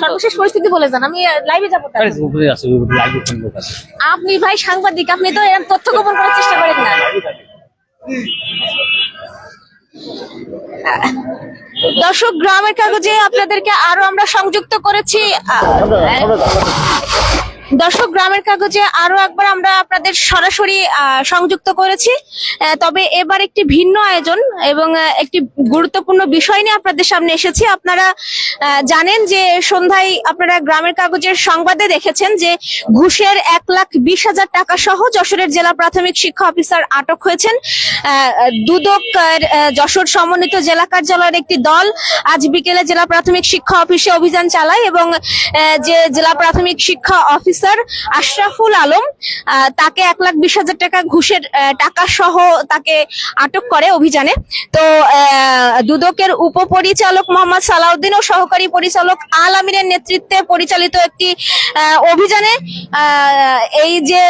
সর্বশেষ পরিস্থিতি বলে যান, আমি লাইভে যাবো। আপনি ভাই সাংবাদিক, আপনি তো এরকম তথ্য গোপন করার চেষ্টা করেন না। দর্শক, গ্রামের কাগজে আপনাদেরকে আরো আমরা সংযুক্ত করেছি। দর্শক, গ্রামের কাগজে আরো একবার আমরা আপনাদের সরাসরি সংযুক্ত করেছি। তবে এবার একটি ভিন্ন আয়োজন এবং একটি গুরুত্বপূর্ণ বিষয় নিয়ে আপনাদের সামনে এসেছি। আপনারা জানেন যে সন্ধ্যায় আপনারা গ্রামের কাগজের সংবাদে দেখেছেন যে ঘুষের 1,20,000 টাকা সহ যশোরের জেলা প্রাথমিক শিক্ষা অফিসার আটক হয়েছেন। দুদক যশোর সমন্বিত জেলা কার্যালয়ের একটি দল আজ বিকেলে জেলা প্রাথমিক শিক্ষা অফিসে অভিযান চালায় এবং যে জেলা প্রাথমিক শিক্ষা অফিসার আশরাফুল আলম তাকে 1,20,000 টাকা ঘুষের টাকা সহ তাকে আটক করে অভিযানে। তো দুদকের উপপরিচালক মোহাম্মদ সালাউদ্দিন ও সহকারী পরিচালক আল আমিনের নেতৃত্বে পরিচালিত একটি অভিযানে এই যে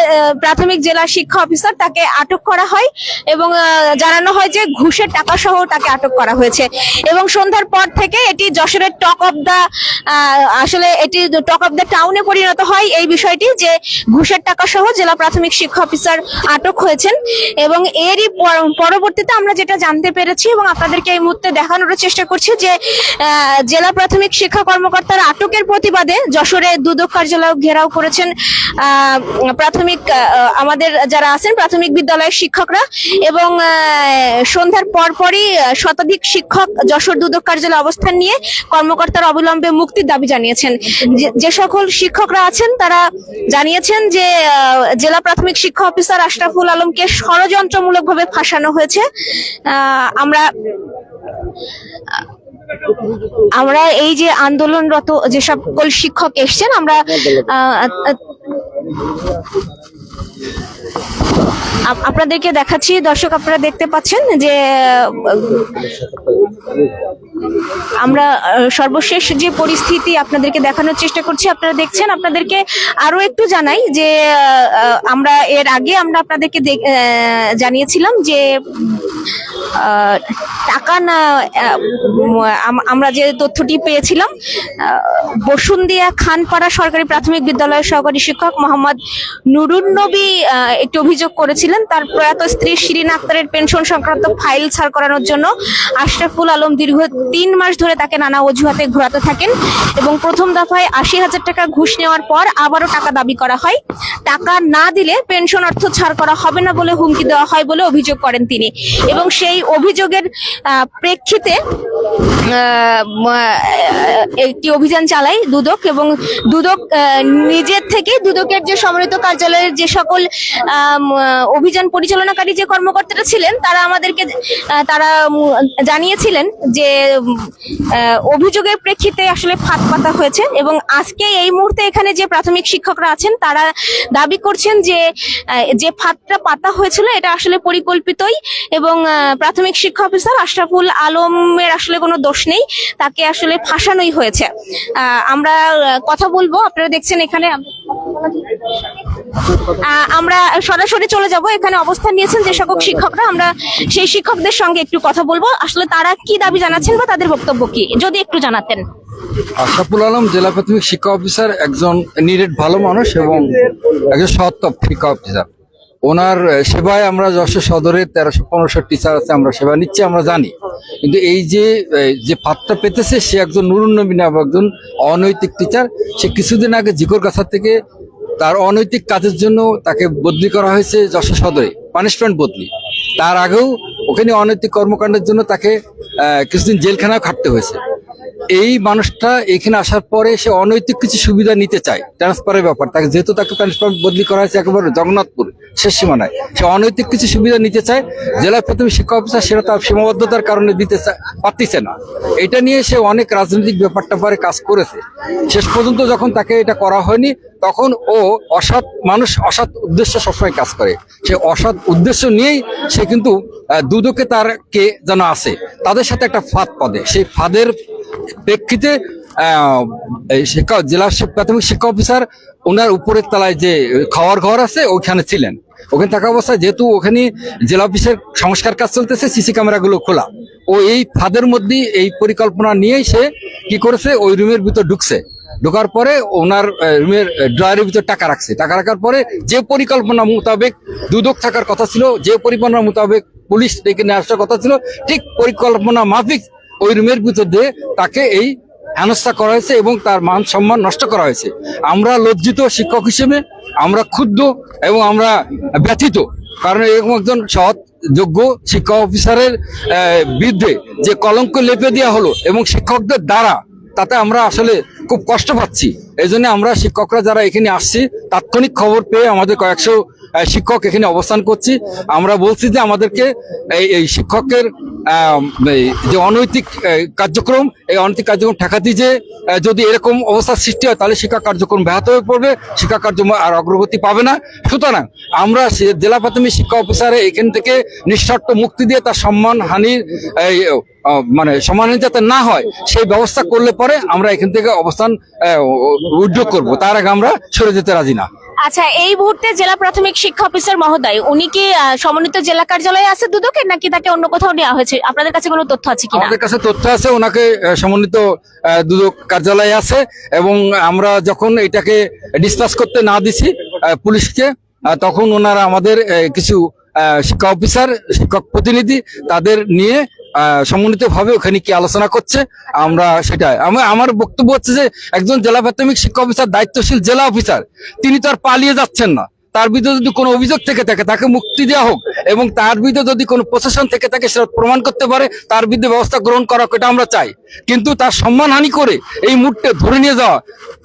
প্রাথমিক জেলা শিক্ষা অফিসার তাকে আটক করা হয় এবং জানানো হয় যে ঘুষের টাকা সহ তাকে আটক করা হয়েছে। এবং সন্ধ্যার পর থেকে এটি যশোরের টক অফ দা আসলে এটি টক অফ দা টাউনে পরিণত হয় এই বিষয়টি যে ঘুষের টাকা সহ জেলা প্রাথমিক শিক্ষা অফিসার আটক হয়েছেন। এবং এরই পরবর্তীতে আমরা যেটা জানতে পেরেছি এবং আপনাদেরকে এই মুহূর্তে দেখানোর চেষ্টা করছি যে জেলা প্রাথমিক শিক্ষা কর্মকর্তার আটকের প্রতিবাদে যশোরে দুদক কার্যালয় ঘেরাও করেছেন প্রাথমিক আমাদের যারা আছেন প্রাথমিক বিদ্যালয়ের শিক্ষকরা। এবং সন্ধ্যার পরপরই শতাধিক শিক্ষক যশোর দুদক কার্যালয়ে অবস্থান নিয়ে কর্মকর্তার অবিলম্বে মুক্তির দাবি জানিয়েছেন। যে সকল শিক্ষকরা আছেন তারা জানিয়েছেন যে জেলা প্রাথমিক শিক্ষা অফিসার আশরাফুল আলমকে ষড়যন্ত্রমূলকভাবে ফাঁসানো হয়েছে। আমরা এই যে আন্দোলনরত যে সকল শিক্ষক এসছেন আমরা আপনাদেরকে দেখাচ্ছি। দর্শক, আপনারা দেখতে পাচ্ছেন যে আমরা সর্বশেষ যে পরিস্থিতি আপনাদেরকে দেখানোর চেষ্টা করছি। আপনারা দেখছেন, আপনাদেরকে আরো একটু জানাই যে আমরা এর আগে আমরা আপনাদেরকে জানিয়েছিলাম যে টাকা না আমরা যে তথ্যটি পেয়েছিলাম বসুন্দিয়া খানপাড়া সরকারি প্রাথমিক বিদ্যালয়ের সহকারী শিক্ষক মোহাম্মদ নুরুন নবী একটি অভিযোগ করেছিলেন তার প্রয়াত স্ত্রী শিরিন আক্তারের পেনশন সংক্রান্ত ফাইল ছাড় করানোর জন্য আশরাফুল আলম দীর্ঘ 3 মাস ধরে তাকে নানা অজুহাতে ঘোরাতে থাকেন এবং প্রথম দফায় 80,000 টাকা ঘুষ নেওয়ার পর আবারও টাকা দাবি করা হয়। টাকা না দিলে পেনশন অর্থ ছাড় করা হবে না বলে হুমকি দেওয়া হয় বলে অভিযোগ করেন তিনি। এবং সেই অভিযোগের প্রেক্ষিতে একটি অভিযান চালায় দুদক এবং দুদক নিজের থেকে দুদকের যে সমন্বিত কার্যালয়ের যে সকল অভিযান পরিচালনাকারী যে কর্মকর্তারা ছিলেন তারা আমাদেরকে জানিয়েছিলেন যে অভিযোগের প্রেক্ষিতে আসলে ফাঁদ পাতা হয়েছে। এবং আজকে এই মুহূর্তে এখানে যে প্রাথমিক শিক্ষকরা আছেন তারা দাবি করছেন যে ফাঁদটা পাতা হয়েছিল এটা আসলে পরিকল্পিতই এবং প্রাথমিক শিক্ষা অফিসার আশরাফুল আলমের আসলে কোনো দোষ নেই, তাকে আসলে ফাঁসানোই হয়েছে। আমরা কথা বলবো, আপনারা দেখছেন এখানে আমরা সরাসরি চলে যাব। এখানে অবস্থান নিয়েছেন যে সকল শিক্ষকরা, আমরা সেই শিক্ষকদের সঙ্গে একটু কথা বলবো আসলে তারা কি দাবি জানাচ্ছেন বা তাদের বক্তব্য কি, যদি একটু জানাতেন। আশরাফুল আলম জেলা প্রাথমিক শিক্ষা অফিসার একজন নিরেট ভালো মানুষ এবং একজন সৎ শিক্ষা অফিসার। ওনার সেবায় আমরা যশোর সদরে 1300-1500 টিচার আছে, আমরা সেবা নিচ্ছি, আমরা জানি। কিন্তু এই যে ফাঁদটা পেতেছে সে একজন নুরুন নবী নামে একজন অনৈতিক টিচার। সে কিছুদিন আগে জিকর কাছা থেকে তার অনৈতিক কাজের জন্য তাকে বদলি করা হয়েছে যশোর সদরে, পানিশমেন্ট বদলি। তার আগেও ওখানে অনৈতিক কর্মকাণ্ডের জন্য তাকে কিছুদিন জেলখানাও খাটতে হয়েছে। এই মানুষটা এখানে আসার পরে সে অনৈতিক কিছু সুবিধা নিতে চায়, ট্রান্সফারের ব্যাপার। তাকে যেহেতু তাকে ট্রান্সফার বদলি করা হয়েছে একেবারে জগন্নাথপুর শেষ সীমানায়, সে অনৈতিক কিছু সুবিধা নিতে চায়। জেলা প্রাথমিক শিক্ষা অফিসার সেটা তার সীমাবদ্ধতার কারণে দিতে পারতেছে না। এটা নিয়ে সে অনেক রাজনৈতিক ব্যাপারটা পরে কাজ করেছে। শেষ পর্যন্ত যখন তাকে এটা করা হয়নি তখন ও অসৎ মানুষ, অসৎ উদ্দেশ্য সবসময় কাজ করে। সে অসৎ উদ্দেশ্য নিয়েই সে কিন্তু দুদকে তার কে যেন আছে, তাদের সাথে একটা ফাঁদ পাদে। সেই ফাঁদের প্রেক্ষিতে জেলা প্রাথমিক শিক্ষা অফিসার ওনার উপরের তলায় যে খাওয়ার ঘর আছে ওইখানে ছিলেন। ওখানে থাকা অবস্থায় যেহেতু ওখানে জেলা অফিসের সংস্কার কাজ চলতেছে, সিসি ক্যামেরাগুলো খোলা, ও এই ফাঁদের মধ্যেই এই পরিকল্পনা নিয়েই সে কি করেছে, ওই রুমের ভিতর ঢোকার পরে ওনার রুমের ড্রয়ারের ভিতর টাকা রাখছে। টাকা রাখার পরে যে পরিকল্পনা মোতাবেক দুদক থাকার কথা ছিল, যে পরিকল্পনা মোতাবেক পুলিশ ডেকে নিয়ে আসার কথা ছিল, ঠিক পরিকল্পনা মাফিক ওই রুমের ভিতর দিয়ে তাকে এই হেনস্থা করা হয়েছে এবং তার মান সম্মান নষ্ট করা হয়েছে। আমরা লজ্জিত শিক্ষক হিসেবে, আমরা ক্ষুব্ধ এবং আমরা ব্যথিত, কারণ এরকম একজন সৎ যোগ্য শিক্ষা অফিসারের বিরুদ্ধে যে কলঙ্ক লেপে দেওয়া হলো এবং শিক্ষকদের দ্বারা, তাতে আমরা আসলে খুব কষ্ট পাচ্ছি। এই জন্য আমরা শিক্ষকরা যারা এখানে আসছি, তাৎক্ষণিক খবর পেয়ে আমাদের কয়েকশো শিক্ষক এখানে অবস্থান করছি। আমরা বলছি যে আমাদেরকে এই শিক্ষকের যে অনৈতিক কার্যক্রম, এই অনৈতিক কার্যক্রম ঠেকাতে যে যদি এরকম অবস্থার সৃষ্টি হয়, তাহলে শিক্ষা কার্যক্রম ব্যাহত হয়ে পড়বে, শিক্ষা কার্যক্রম আর অগ্রগতি পাবে না। সুতরাং আমরা জেলা প্রাথমিক শিক্ষা অফিসারে এখান থেকে নিঃশর্ত মুক্তি দিয়ে তার সম্মান হানির মানে সম্মানহানি যাতে না হয় সেই ব্যবস্থা করলে পরে আমরা এখান থেকে অবস্থান উদ্যোগ করব, তার আগে আমরা সরে যেতে রাজি না। আচ্ছা, এই মুহূর্তে জেলা প্রাথমিক শিক্ষা অফিসার মহোদয় উনি কি সমন্বিত জেলা কার্যালয়ে আছে দুদকের, নাকি তাকে অন্য কোথাও নেওয়া হয়েছে? আপনাদের কাছে কোনো তথ্য আছে কিনা? আমাদের কাছে তথ্য আছে, ওনাকে সমন্বিত দুদক কার্যালয়ে আছে এবং আমরা যখন এটাকে ডিসকাস করতে না দিছি পুলিশকে, তখন ওনারা আমাদের কিছু শিক্ষা অফিসার, শিক্ষক প্রতিনিধি তাদের নিয়ে সমন্বিত ভাবে ওখানে কি আলোচনা করছে আমরা সেটাই। আমার বক্তব্য হচ্ছে যে একজন জেলা প্রাথমিক শিক্ষা অফিসার, দায়িত্বশীল জেলা অফিসার, তিনি তো আর পালিয়ে যাচ্ছেন না। তার বিরুদ্ধে যদি কোনো অভিযোগ থেকে থাকে তাকে মুক্তি দেওয়া হোক, এবং তার বিরুদ্ধে যদি কোনো প্রশাসন থেকে থাকে সেটা প্রমাণ করতে পারে, তার বিরুদ্ধে ব্যবস্থা গ্রহণ করা, এটা আমরা চাই। কিন্তু তার সম্মানহানি করে এই মুহূর্তে ধরে নিয়ে যাওয়া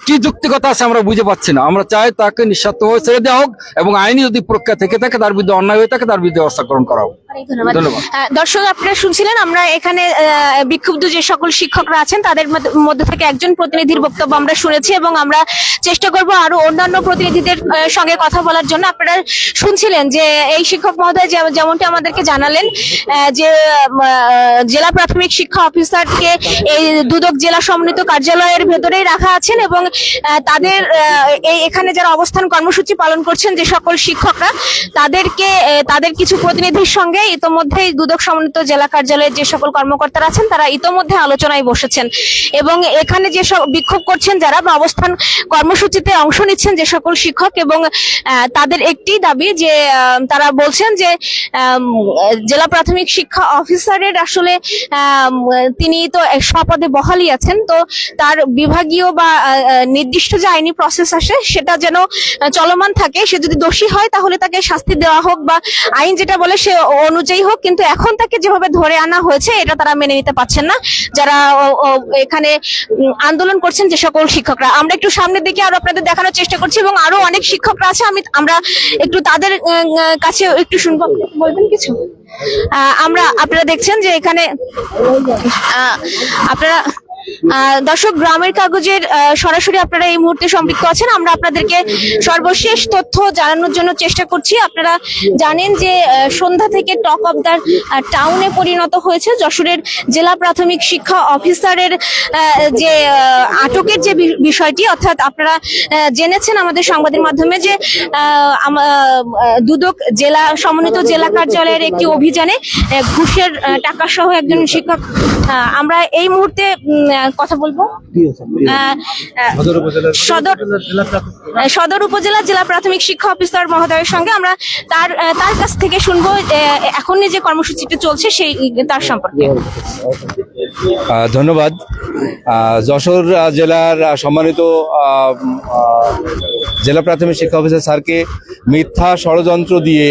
কি যুক্তিকতা আছে আমরা বুঝে পাচ্ছি না। আমরা চাই তাকে নিঃস্বার্থভাবে ছেড়ে দেওয়া হোক এবং আইনি যদি প্রক্রিয়া থেকে থাকে, তার বিরুদ্ধে অন্যায় হয়ে থাকে, তার বিরুদ্ধে ব্যবস্থা গ্রহণ করা হোক। ধন্যবাদ। দর্শক, আপনারা শুনছিলেন, আমরা এখানে বিক্ষুব্ধ যে সকল শিক্ষকরা আছেন তাদের মধ্যে থেকে একজন প্রতিনিধির বক্তব্য আমরা শুনেছি এবং আমরা চেষ্টা করব আরো অন্যান্য প্রতিনিধিদের সঙ্গে কথা বলার জন্য। আপনারা শুনছিলেন যে এই শিক্ষক মহোদয় যেমনটি আমাদেরকে জানালেন যে জেলা প্রাথমিক শিক্ষা অফিসারকে এই দুদক জেলা সমন্বিত কার্যালয়ের ভেতরেই রাখা আছেন এবং তাদের এখানে যারা অবস্থান কর্মসূচি পালন করছেন যে সকল শিক্ষকরা, তাদের কিছু প্রতিনিধির সঙ্গে ইতোমধ্যে দুদক সমন্বিত জেলা কার্যালয়ের যে সকল কর্মকর্তারা আছেন তারা ইতোমধ্যে আলোচনায় বসেছেন এবং এখানে যে সব বিক্ষোভ করছেন যারা বা অবস্থান কর্মসূচিতে অংশ নিচ্ছেন যে সকল শিক্ষক, এবং তাদের একটি দাবি যে তারা বলছেন যে জেলা প্রাথমিক শিক্ষা অফিসারের আসলে তিনি তো স্বপদে বহালই আছেন, তো তার বিভাগীয় বা নির্দিষ্ট যে আইনি প্রসেস আসে সেটা যেন চলমান থাকে। সে যদি দোষী হয় তাহলে তাকে শাস্তি দেওয়া হোক বা আইন যেটা বলে সে অনুযায়ী হোক, কিন্তু এখন তাকে যেভাবে ধরে আনা হয়েছে এটা তারা মেনে নিতে পারছেন না যারা এখানে আন্দোলন করছেন যে সকল শিক্ষকরা। আমরা একটু সামনের দিকে আরো আপনাদের দেখানোর চেষ্টা করছি এবং আরো অনেক শিক্ষকরা আছে, আমরা একটু তাদের কাছে একটু শুনবো। বলবেন কিছু? আপনারা দেখছেন যে এখানে আপনারা দর্শক, গ্রামের কাগজের সরাসরি আপনারা এই মুহূর্তে সম্পৃক্ত আছেন। আমরা আপনাদেরকে সর্বশেষ তথ্য জানানোর জন্য চেষ্টা করছি। আপনারা জানেন যে সন্ধ্যা থেকে টক অফ দ্য টাউনে পরিণত হয়েছে যশোরের জেলা প্রাথমিক শিক্ষা অফিসারের যে আটকের যে বিষয়টি, অর্থাৎ আপনারা জেনেছেন আমাদের সংবাদের মাধ্যমে যে দুদক জেলা সমন্বিত জেলা কার্যালয়ের একটি অভিযানে ঘুষের টাকা সহ একজন শিক্ষক, আমরা এই মুহূর্তে কথা বলবো সদর উপজেলা জেলা প্রাথমিক শিক্ষা অফিসার মহোদয়ের সঙ্গে। আমরা তার কাছ থেকে শুনবো এখন যে কর্মসূচিটা চলছে সেই তার সম্পর্কে। ধন্যবাদ। যশোর জেলার সম্মানিত জেলা প্রাথমিক শিক্ষা অফিসার স্যারকে মিথ্যা ষড়যন্ত্র দিয়ে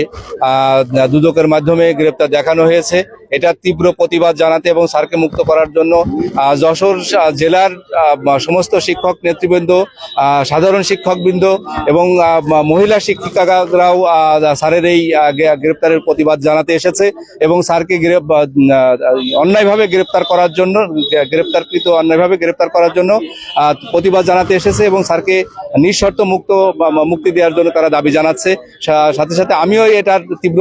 দুদকের মাধ্যমে গ্রেপ্তার দেখানো হয়েছে। এটা তীব্র প্রতিবাদ জানাতে এবং স্যারকে মুক্ত করার জন্য যশোর জেলার সমস্ত শিক্ষক নেতৃবৃন্দ, সাধারণ শিক্ষকবৃন্দ এবং মহিলা শিক্ষিকারাও স্যারের এই গ্রেপ্তারের প্রতিবাদ জানাতে এসেছে এবং স্যারকে অন্যায়ভাবে গ্রেপ্তার করার জন্য, অন্যায়ভাবে গ্রেপ্তার করার জন্য প্রতিবাদ জানাতে এসেছে এবং স্যারকে নিঃশর্ত মুক্তি দেওয়ার জন্য তারা দাবি জানাচ্ছে। সাথে সাথে আমিও এটার তীব্র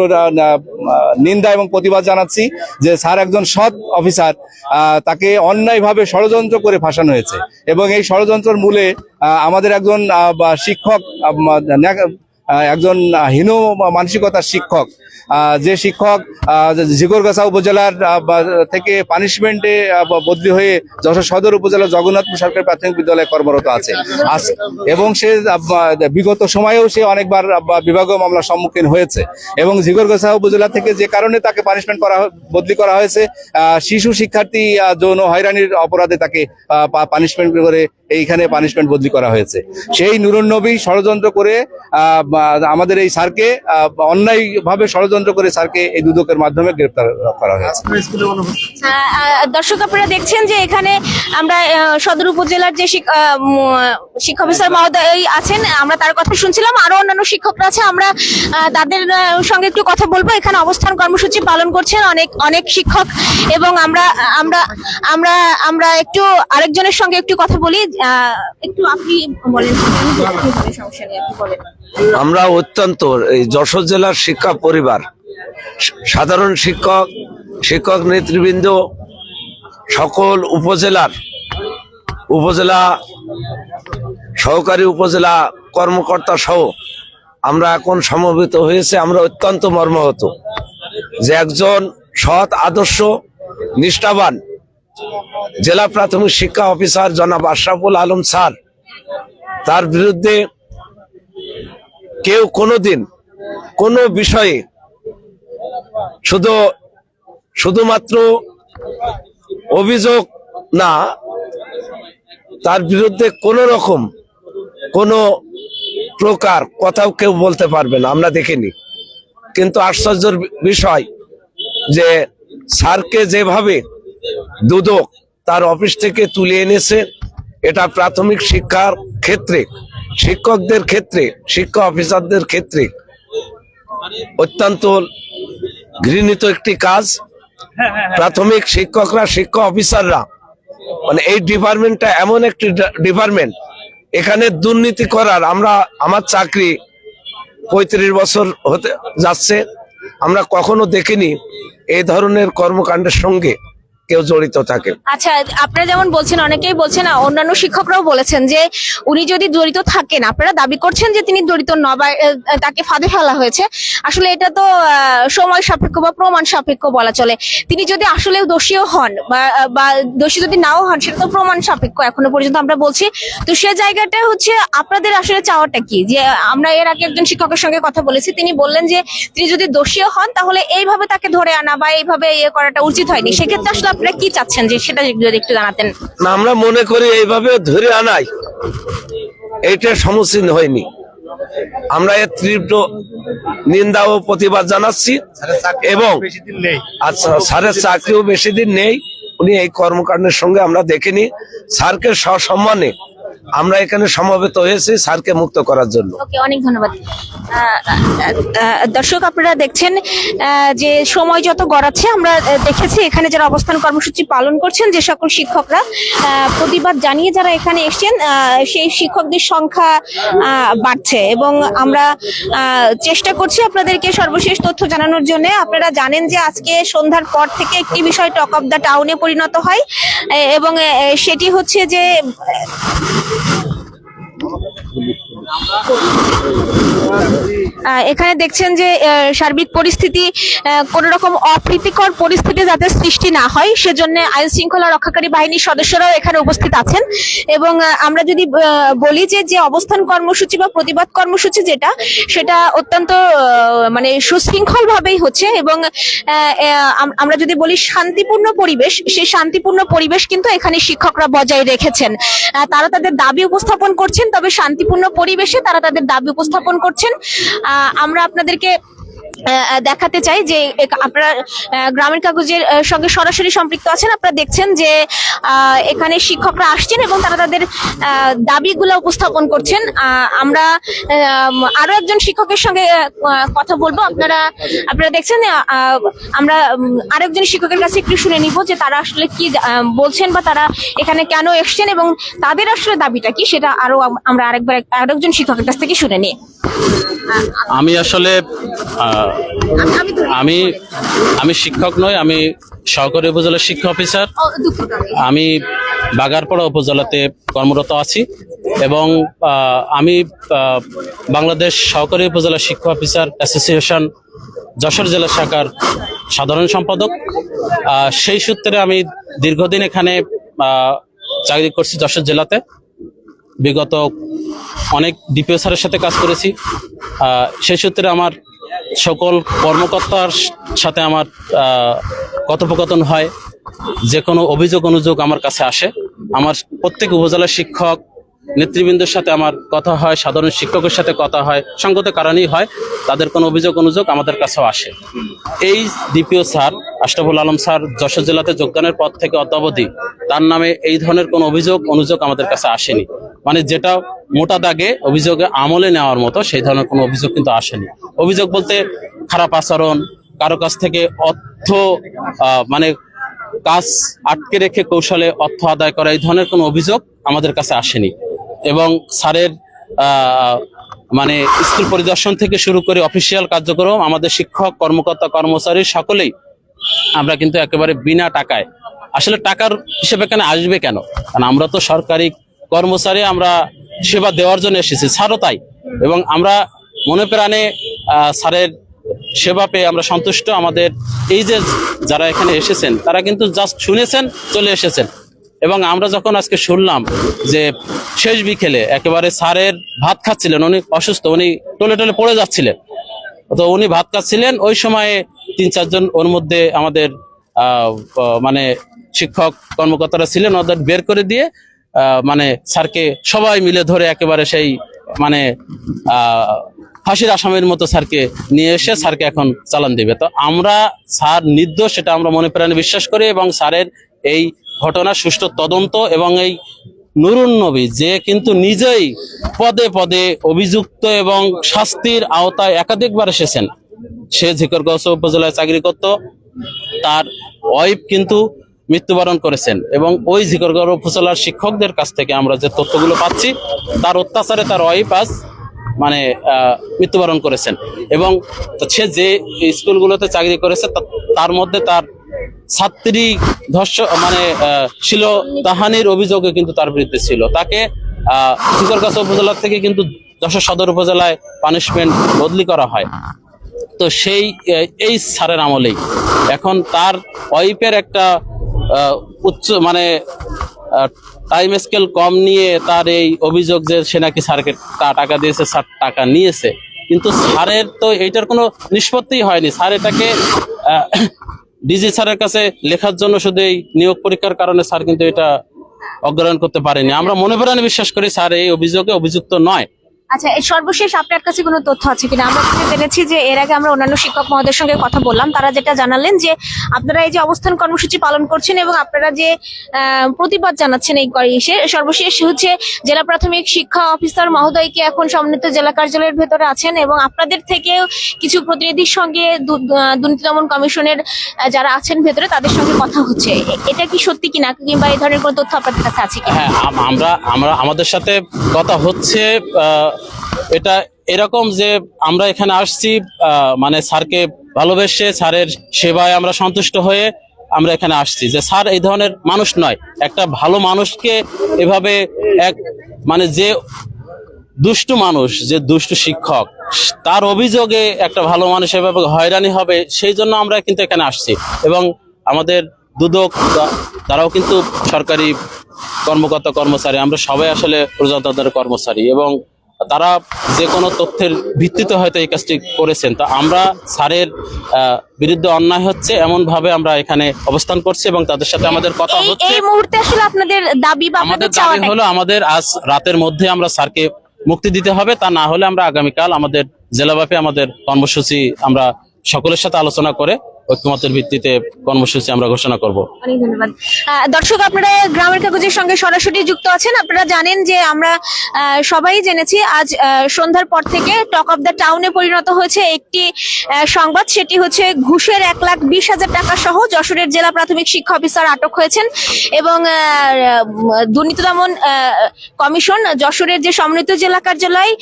নিন্দা এবং প্রতিবাদ জানাচ্ছি যে স্যার একজন সৎ অফিসার, তাকে অন্যায়ভাবে ষড়যন্ত্র করে ফাঁসানো হয়েছে এবং এই ষড়যন্ত্রের মূলে আমাদের একজন শিক্ষক একজন হীন মানসিকতার শিক্ষক, যে শিক্ষক ঝিকরগাছা উপজেলার থেকে পানিশমেন্টে বদলি হয়ে যশোর সদর উপজেলার জগন্নাথপুর সরকারি প্রাথমিক বিদ্যালয়ে কর্মরত আছে এবং সে বিগত সময়েও সে অনেকবার বিভাগীয় মামলার সম্মুখীন হয়েছে। এবং ঝিকরগাছা উপজেলা থেকে যে কারণে তাকে পানিশমেন্ট বদলি করা হয়েছে, শিশু শিক্ষার্থী যৌন হয়রানির অপরাধে তাকে পানিশমেন্ট করে এইখানে পানিশমেন্ট বদলি করা হয়েছে। সেই নুরুন নবী ষড়যন্ত্র করে আমাদের এই স্যারকে অন্যায়ভাবে ষড়যন্ত্র করে স্যারকে এই দুদকের মাধ্যমে গ্রেপ্তার করা হয়েছে। দর্শক আপনারা দেখছেন যে এখানে আমরা সদর উপজেলার যে শিক্ষা অফিসার মহোদয় আছেন, আমরা তার কথা শুনছিলাম। আরো অন্যান্য শিক্ষকরা আছে, আমরা তাদের সঙ্গে একটু কথা বলবো। এখানে অবস্থান কর্মসূচি পালন করছেন অনেক শিক্ষক, এবং আমরা একটু আরেকজনের সঙ্গে একটু কথা বলি। একটু আপনি বলেন, সমস্যা নেই, আপনি বলেন। আমরা অত্যন্ত এই যশোর জেলার শিক্ষা পরিবার, সাধারণ শিক্ষক নেতৃবৃন্দ, সকল উপজেলা সহকারী উপজেলা কর্মকর্তা সহ আমরা এখন সমবেত হয়েছে। আমরা অত্যন্ত মর্মাহত যে একজন সৎ, আদর্শ, নিষ্ঠাবান জেলা প্রাথমিক শিক্ষা অফিসার জনাব আশরাফুল আলম স্যার, তার বিরুদ্ধে কেউ কোনোদিন কোনো বিষয়ে শুধুমাত্র অভিযোগ না, তার বিরুদ্ধে কোনো রকম কোনো প্রকার কথাও কেউ বলতে পারবে না, আমরা দেখিনি। কিন্তু আশ্চর্যের বিষয় যে স্যারকে যেভাবে দুদক তার অফিস থেকে তুলে এনেছে, এটা প্রাথমিক শিক্ষার ক্ষেত্রে, শিক্ষকদের ক্ষেত্রে, শিক্ষা অফিসারদের ক্ষেত্রে অত্যন্ত ঘৃণিত একটি কাজ। প্রাথমিক শিক্ষকরা, শিক্ষা অফিসাররা, মানে এই ডিপার্টমেন্টটা এমন একটি ডিপার্টমেন্ট, এখানে দুর্নীতি করার, আমার চাকরি 35 বছর হতে যাচ্ছে, আমরা কখনো দেখিনি এই ধরনের কর্মকাণ্ডের সঙ্গে কেউ জড়িত থাকে। আচ্ছা, আপনারা যেমন বলছেন, অনেকেই বলছেন, অন্যান্য শিক্ষকরাও বলেছেন যে উনি যদি জড়িত থাকেন, আপনারা দাবি করছেন যে তিনি জড়িত নয় বা তাকে ফাঁদে ফেলা হয়েছে। আসলে এটা তো সময় সাপেক্ষ বা প্রমাণ সাপেক্ষ বলা চলে। তিনি যদি আসলে দোষীও হন বা দোষী যদি নাও হন, সেটা তো প্রমাণ সাপেক্ষ এখনো পর্যন্ত আমরা বলছি। তো সে জায়গাটা হচ্ছে আপনাদের আসলে চাওয়াটা কি? যে আমরা এর আগে একজন শিক্ষকের সঙ্গে কথা বলেছি, তিনি বললেন যে তিনি যদি দোষীও হন তাহলে এইভাবে তাকে ধরে আনা বা এইভাবে ইয়ে করাটা উচিত হয়নি। সেক্ষেত্রে আসলে আপনারা কি চাচ্ছেন যে সেটা যদি একটু জানাতেন। না, আমরা মনে করি এইভাবে ধরে আনাই এইটা সমীচীন হয়নি। আমরা এর তীব্র নিন্দা ও প্রতিবাদ জানাচ্ছি। এবং আচ্ছা, স্যারের চাকরিও বেশি দিন নেই, উনি এই কর্মকাণ্ডের সঙ্গে আমরা দেখিনি। স্যারকে সসম্মানে আমরা এখানে সমবেত হয়েছি স্যারকে মুক্ত করার জন্য। ওকে, অনেক ধন্যবাদ। দর্শক আপনারা দেখছেন যে সময় যত গড়াচ্ছে, আমরা দেখেছি এখানে যারা অবস্থান কর্মসূচি পালন করছেন, যে সকল শিক্ষকরা প্রতিবাদ জানিয়ে যারা এখানে এসছেন, সেই শিক্ষকদের সংখ্যা বাড়ছে। এবং আমরা চেষ্টা করছি আপনাদেরকে সর্বশেষ তথ্য জানানোর জন্য। আপনারা জানেন যে আজকে সন্ধ্যার পর থেকে একটি বিষয় টক অফ দ্য টাউনে পরিণত হয়, এবং সেটি হচ্ছে যে এখানে দেখছেন যে সার্বিক পরিস্থিতি, কোন রকম অপ্রীতিকর পরিস্থিতি যাতে সৃষ্টি না হয়, সেজন্য আইন শৃঙ্খলা রক্ষাকারী বাহিনীর সদস্যরাও এখানে উপস্থিত আছেন। এবং আমরা যদি বলি যে অবস্থান কর্মসূচি বা প্রতিবাদ কর্মসূচি যেটা, সেটা অত্যন্ত মানে সুশৃঙ্খল ভাবেই হচ্ছে। এবং আমরা যদি বলি শান্তিপূর্ণ পরিবেশ, সেই শান্তিপূর্ণ পরিবেশ কিন্তু এখানে শিক্ষকরা বজায় রেখেছেন। তারা তাদের দাবি উপস্থাপন করছেন, তবে শান্তিপূর্ণ পরিবেশে তারা তাদের দাবি উপস্থাপন করছেন। আমরা আপনাদেরকে দেখাতে চাই যে আপনারা গ্রামের কাগজের সঙ্গে সরাসরি সম্পৃক্ত আছেন। আপনারা দেখছেন যে এখানে শিক্ষকরা আসছেন এবং তারা তাদের দাবিগুলো উপস্থাপন করছেন। আমরা আরো একজন শিক্ষকের সঙ্গে কথা বলবো। আপনারা দেখছেন, আমরা আরেকজন শিক্ষকের কাছে একটু শুনে নিব যে তারা আসলে কি বলছেন বা তারা এখানে কেন এসছেন এবং তাদের আসলে দাবিটা কি, সেটা আরো আমরা আরেকজন শিক্ষকের কাছ থেকে শুনে নিই। আমি আসলে আমি শিক্ষক নই, আমি সহকারী উপজেলা শিক্ষা অফিসার। আমি বাগারপাড়া উপজেলাতে কর্মরত আছি এবং আমি বাংলাদেশ সহকারী উপজেলা শিক্ষা অফিসার অ্যাসোসিয়েশন যশোর জেলা শাখার সাধারণ সম্পাদক। সেই সূত্রে আমি দীর্ঘদিন এখানে চাকরি করছি যশোর জেলাতে। বিগত অনেক ডিপিও স্যারের সাথে কাজ করেছি। সেই সূত্রে আমার সকল কর্মকর্তার সাথে আমার কথোপকথন হয়। যে কোনো অভিযোগ অনুযোগ আমার কাছে আসে। আমার প্রত্যেক উপজেলার শিক্ষক নেতৃবৃন্দের সাথে আমার কথা হয়, সাধারণ শিক্ষকের সাথে কথা হয়, সঙ্গত কারণেই হয়। তাদের কোনো অভিযোগ অনুযোগ আমাদের কাছেও আসে। এই DPO sir Ashraful Alam sir Jessore জেলাতে যোগদানের পর থেকে অদ্যাবধি তার নামে এই ধরনের কোনো অভিযোগ অনুযোগ আমাদের কাছে আসেনি। মানে যেটা মোটা দাগে অভিযোগে আমলে নেওয়ার মতো সেই ধরনের কোনো অভিযোগ কিন্তু আসেনি। অভিযোগ বলতে খারাপ আচরণ, কারো কাছ থেকে অর্থ মানে কাজ আটকে রেখে কৌশলে অর্থ আদায় করা, এই ধরনের কোনো অভিযোগ আমাদের কাছে আসেনি। এবং স্যারের মানে স্কুল পরিদর্শন থেকে শুরু করে অফিসিয়াল কার্যক্রম আমাদের শিক্ষক কর্মকর্তা কর্মচারী সকলেই আমরা কিন্তু একেবারে বিনা টাকায়, আসলে টাকার হিসেবে কেন আসবে কেন, কারণ আমরা তো সরকারি কর্মচারী, আমরা সেবা দেওয়ার জন্য এসেছি, স্যারও তাই। এবং আমরা মনে প্রাণে স্যারের সেবা পেয়ে আমরা সন্তুষ্ট। আমাদের এই যে যারা এখানে এসেছেন তারা কিন্তু জাস্ট শুনেছেন, চলে এসেছেন। এবং আমরা যখন আজকে শুনলাম যে শেষ বিকেলে একেবারে স্যারের ভাত খাচ্ছিলেন, উনি অসুস্থ, উনি টলে টলে পড়ে যাচ্ছিলেন, তো উনি ভাত খাচ্ছিলেন, ওই সময়ে ৩-৪ জন ওর মধ্যে আমাদের মানে শিক্ষক কর্মকর্তারা ছিলেন, ওদের বের করে দিয়ে মানে স্যারকে সবাই মিলে ধরে একেবারে সেই মানে ফাঁসির আসামির মতো স্যারকে নিয়ে এসে স্যারকে এখন চালান দিবে। তো আমরা স্যার নির্দোষ সেটা আমরা মনে প্রাণে বিশ্বাস করি এবং স্যারের এই ঘটনার সুষ্ঠু তদন্ত এবং এই নুরুন নবী যে কিন্তু নিজেই পদে পদে অভিযুক্ত এবং শাস্তির আওতায় একাধিকবার এসেছেন। সে ঝিকরগাঁও উপজেলায় চাকরি করত, তার ওয়াইফ কিন্তু মৃত্যুবরণ করেছেন এবং ওই ঝিকরগাঁও উপজেলার শিক্ষকদের কাছ থেকে আমরা যে তথ্যগুলো পাচ্ছি, তার অত্যাচারে তার ওয়াইফ আজ মানে মৃত্যুবরণ করেছেন। এবং সে যে স্কুলগুলোতে চাকরি করেছে তার মধ্যে তার ছাত্রী ধর্ষণ মানে শিলতাহানির অভিযোগে কিন্তু তার বিরুদ্ধে ছিল। তাকে ঝিকরগাঁও উপজেলা থেকে কিন্তু যশোর সদর উপজেলায় পানিশমেন্ট বদলি করা হয়। তো সেই এই স্যারের আমলেই এখন তার ওয়াইফের একটা উচ্চ মানে টাইম স্কেল কম নিয়ে তার এই অভিযোগ যে সে নাকি স্যারকে টাকা দিয়েছে, স্যার টাকা নিয়েছে, কিন্তু স্যারের তো এইটার কোনো নিষ্পত্তিই হয়নি। স্যার এটাকে ডিজি স্যারের কাছে লেখার জন্য শুধু এই নিয়োগ পরীক্ষার কারণে স্যার কিন্তু এটা অগ্রহণ করতে পারেনি। আমরা মনে প্রাণে বিশ্বাস করি স্যার এই অভিযোগে অভিযুক্ত নয়। আচ্ছা, এই সর্বশেষ আপনার কাছে কোনো তথ্য আছে কিনা? আমরা জেনেছি যে এর আগে আমরা অন্যান্য শিক্ষক মহোদয়ের সঙ্গে কথা বললাম, তারা যেটা জানালেন যে আপনারা এই যে অবস্থান কর্মসূচি পালন করছেন এবং আপনারা যে প্রতিবাদ জানাচ্ছেন এই ইসে, সর্বশেষ হচ্ছে জেলা প্রাথমিক শিক্ষা অফিসার মহোদয়কে এখন সমন্বিত জেলা কার্যালয়ের ভেতরে আছেন এবং আপনাদের থেকেও কিছু প্রতিনিধির সঙ্গে দুর্নীতি দমন কমিশনের যারা আছেন ভেতরে তাদের সঙ্গে কথা হচ্ছে। এটা কি সত্যি কিনা, কিংবা এই ধরনের কোনো তথ্য আপনাদের কাছে আছে কিনা? হ্যাঁ, আমরা আমাদের সাথে কথা হচ্ছে। এটা এরকম যে আমরা এখানে আসছি মানে স্যারকে ভালোবেসে, স্যারের সেবায় আমরা সন্তুষ্ট হয়ে আমরা এখানে আসছি। যে স্যার এই ধরনের মানুষ নয়, একটা ভালো মানুষকে এভাবে এক মানে যে দুষ্টু মানুষ, যে দুষ্টু শিক্ষক, তার অভিযোগে একটা ভালো মানুষ এভাবে হয়রানি হবে, সেই জন্য আমরা কিন্তু এখানে আসছি। এবং আমাদের দুদক তারাও কিন্তু সরকারি কর্মকর্তা কর্মচারী, আমরা সবাই আসলে প্রজাতন্ত্রের কর্মচারী এবং তারা যে কোনো তথ্যের ভিত্তিতে হয়তো এই কাজটি করেছেন। তো আমরা স্যারের বিরুদ্ধে অন্যায় হচ্ছে এমন ভাবে আমরা এখানে অবস্থান করছি এবং তাদের সাথে আমাদের কথা হচ্ছে। এই মুহূর্তে আসলে আপনাদের দাবি বা আমাদের দাবি হলো আমাদের আজ রাতের মধ্যে আমরা স্যারকে মুক্তি দিতে হবে, তা না হলে আমরা আগামীকাল আমাদের জেলাব্যাপী আমাদের কর্মসূচি আমরা সকলের সাথে আলোচনা করে ঐক্যমতের ভিত্তিতে কর্মসূচি আমরা ঘোষণা করব। অনেক ধন্যবাদ। দর্শক, আপনারা গ্রামের কাগজের সঙ্গে সরাসরি যুক্ত আছেন। আপনারা জানেন যে আমরা সবাই জেনেছি আজ সন্ধ্যার পর থেকে টক অফ দ্য টাউনে পরিণত হয়েছে একটি সংবাদ। সেটি হচ্ছে ঘুষের 1,20,000 টাকা সহ যশোরের জেলা প্রাথমিক শিক্ষা অফিসার আটক হয়েছেন এবং দুর্নীতি দমন কমিশন যশোরের যে সমন্বিত জেলা কার্যালয়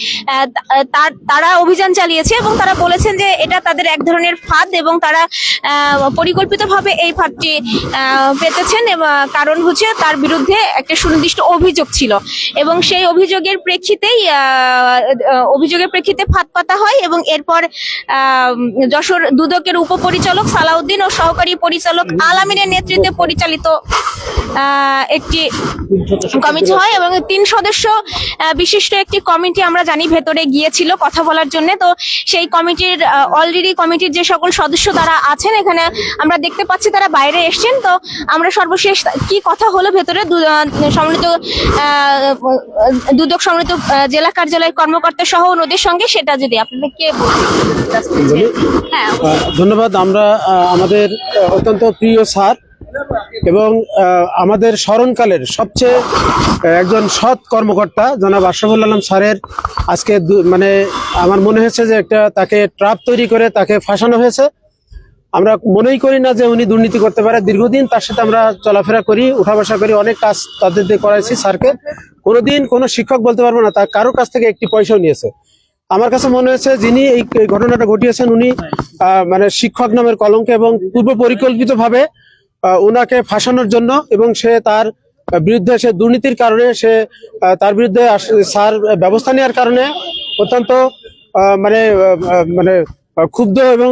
তারা অভিযান চালিয়েছে এবং তারা বলেছেন যে এটা তাদের এক ধরনের ফাঁদ এবং তারা পরিকল্পিতভাবে এই পদটি পেতেছেন, এবং কারণ হচ্ছে তার বিরুদ্ধে একটা সুনির্দিষ্ট অভিযোগ ছিল এবং সেই অভিযোগের প্রেক্ষিতে ফাঁদ পাতা হয় এবং এরপর যশোর দুদকের উপপরিচালক সালাউদ্দিন ও সহকারী পরিচালক আলামিনের নেতৃত্বে পরিচালিত একটি কমিটি হয় এবং 3 সদস্য বিশিষ্ট একটি কমিটি আমরা জানি ভেতরে গিয়েছিল কথা বলার জন্য। তো সেই কমিটির অলরেডি কমিটির যে সকল সদস্য তারা আছেন এখানে আমরা দেখতে পাচ্ছি তারা বাইরে এসছেন। তো আমরা সর্বশেষ কি কথা হলো ভেতরে দুদক সমন্বিত জেলা কার্যালয়ের কর্মকর্তা সহ অন্যদের সঙ্গে, সেটা যদি আপনাদেরকে হ্যাঁ ধন্যবাদ। আমরা আমাদের অত্যন্ত প্রিয় স্যার এবং আমাদের স্মরণকালের সবচেয়ে একজন সৎ কর্মকর্তা জনাব আশরাফুল আলম স্যারের আজকে মানে আমার মনে হয়েছে যে একটা তাকে ট্র্যাপ তৈরি করে তাকে ফাঁসানো হয়েছে। আমরা মনেই করি না যে উনি দুর্নীতি করতে পারে। দীর্ঘদিন তার সাথে আমরা চলাফেরা করি, উঠা বসা করি, অনেক কাজ তাদের দিয়ে করাইছি স্যারকে। কোনোদিন কোনো শিক্ষক বলতে পারবো না তার কারোর কাছ থেকে একটি পয়সাও নিয়েছে। আমার কাছে মনে হয়েছে যিনি এই ঘটনাটা ঘটিয়েছেন উনি মানে শিক্ষক নামের কলঙ্কে এবং পূর্ব পরিকল্পিতভাবে ওনাকে ফাঁসানোর জন্য এবং সে তার বিরুদ্ধে সে দুর্নীতির কারণে সে তার বিরুদ্ধে স্যার ব্যবস্থা নেওয়ার কারণে অত্যন্ত মানে মানে ক্ষুব্ধ এবং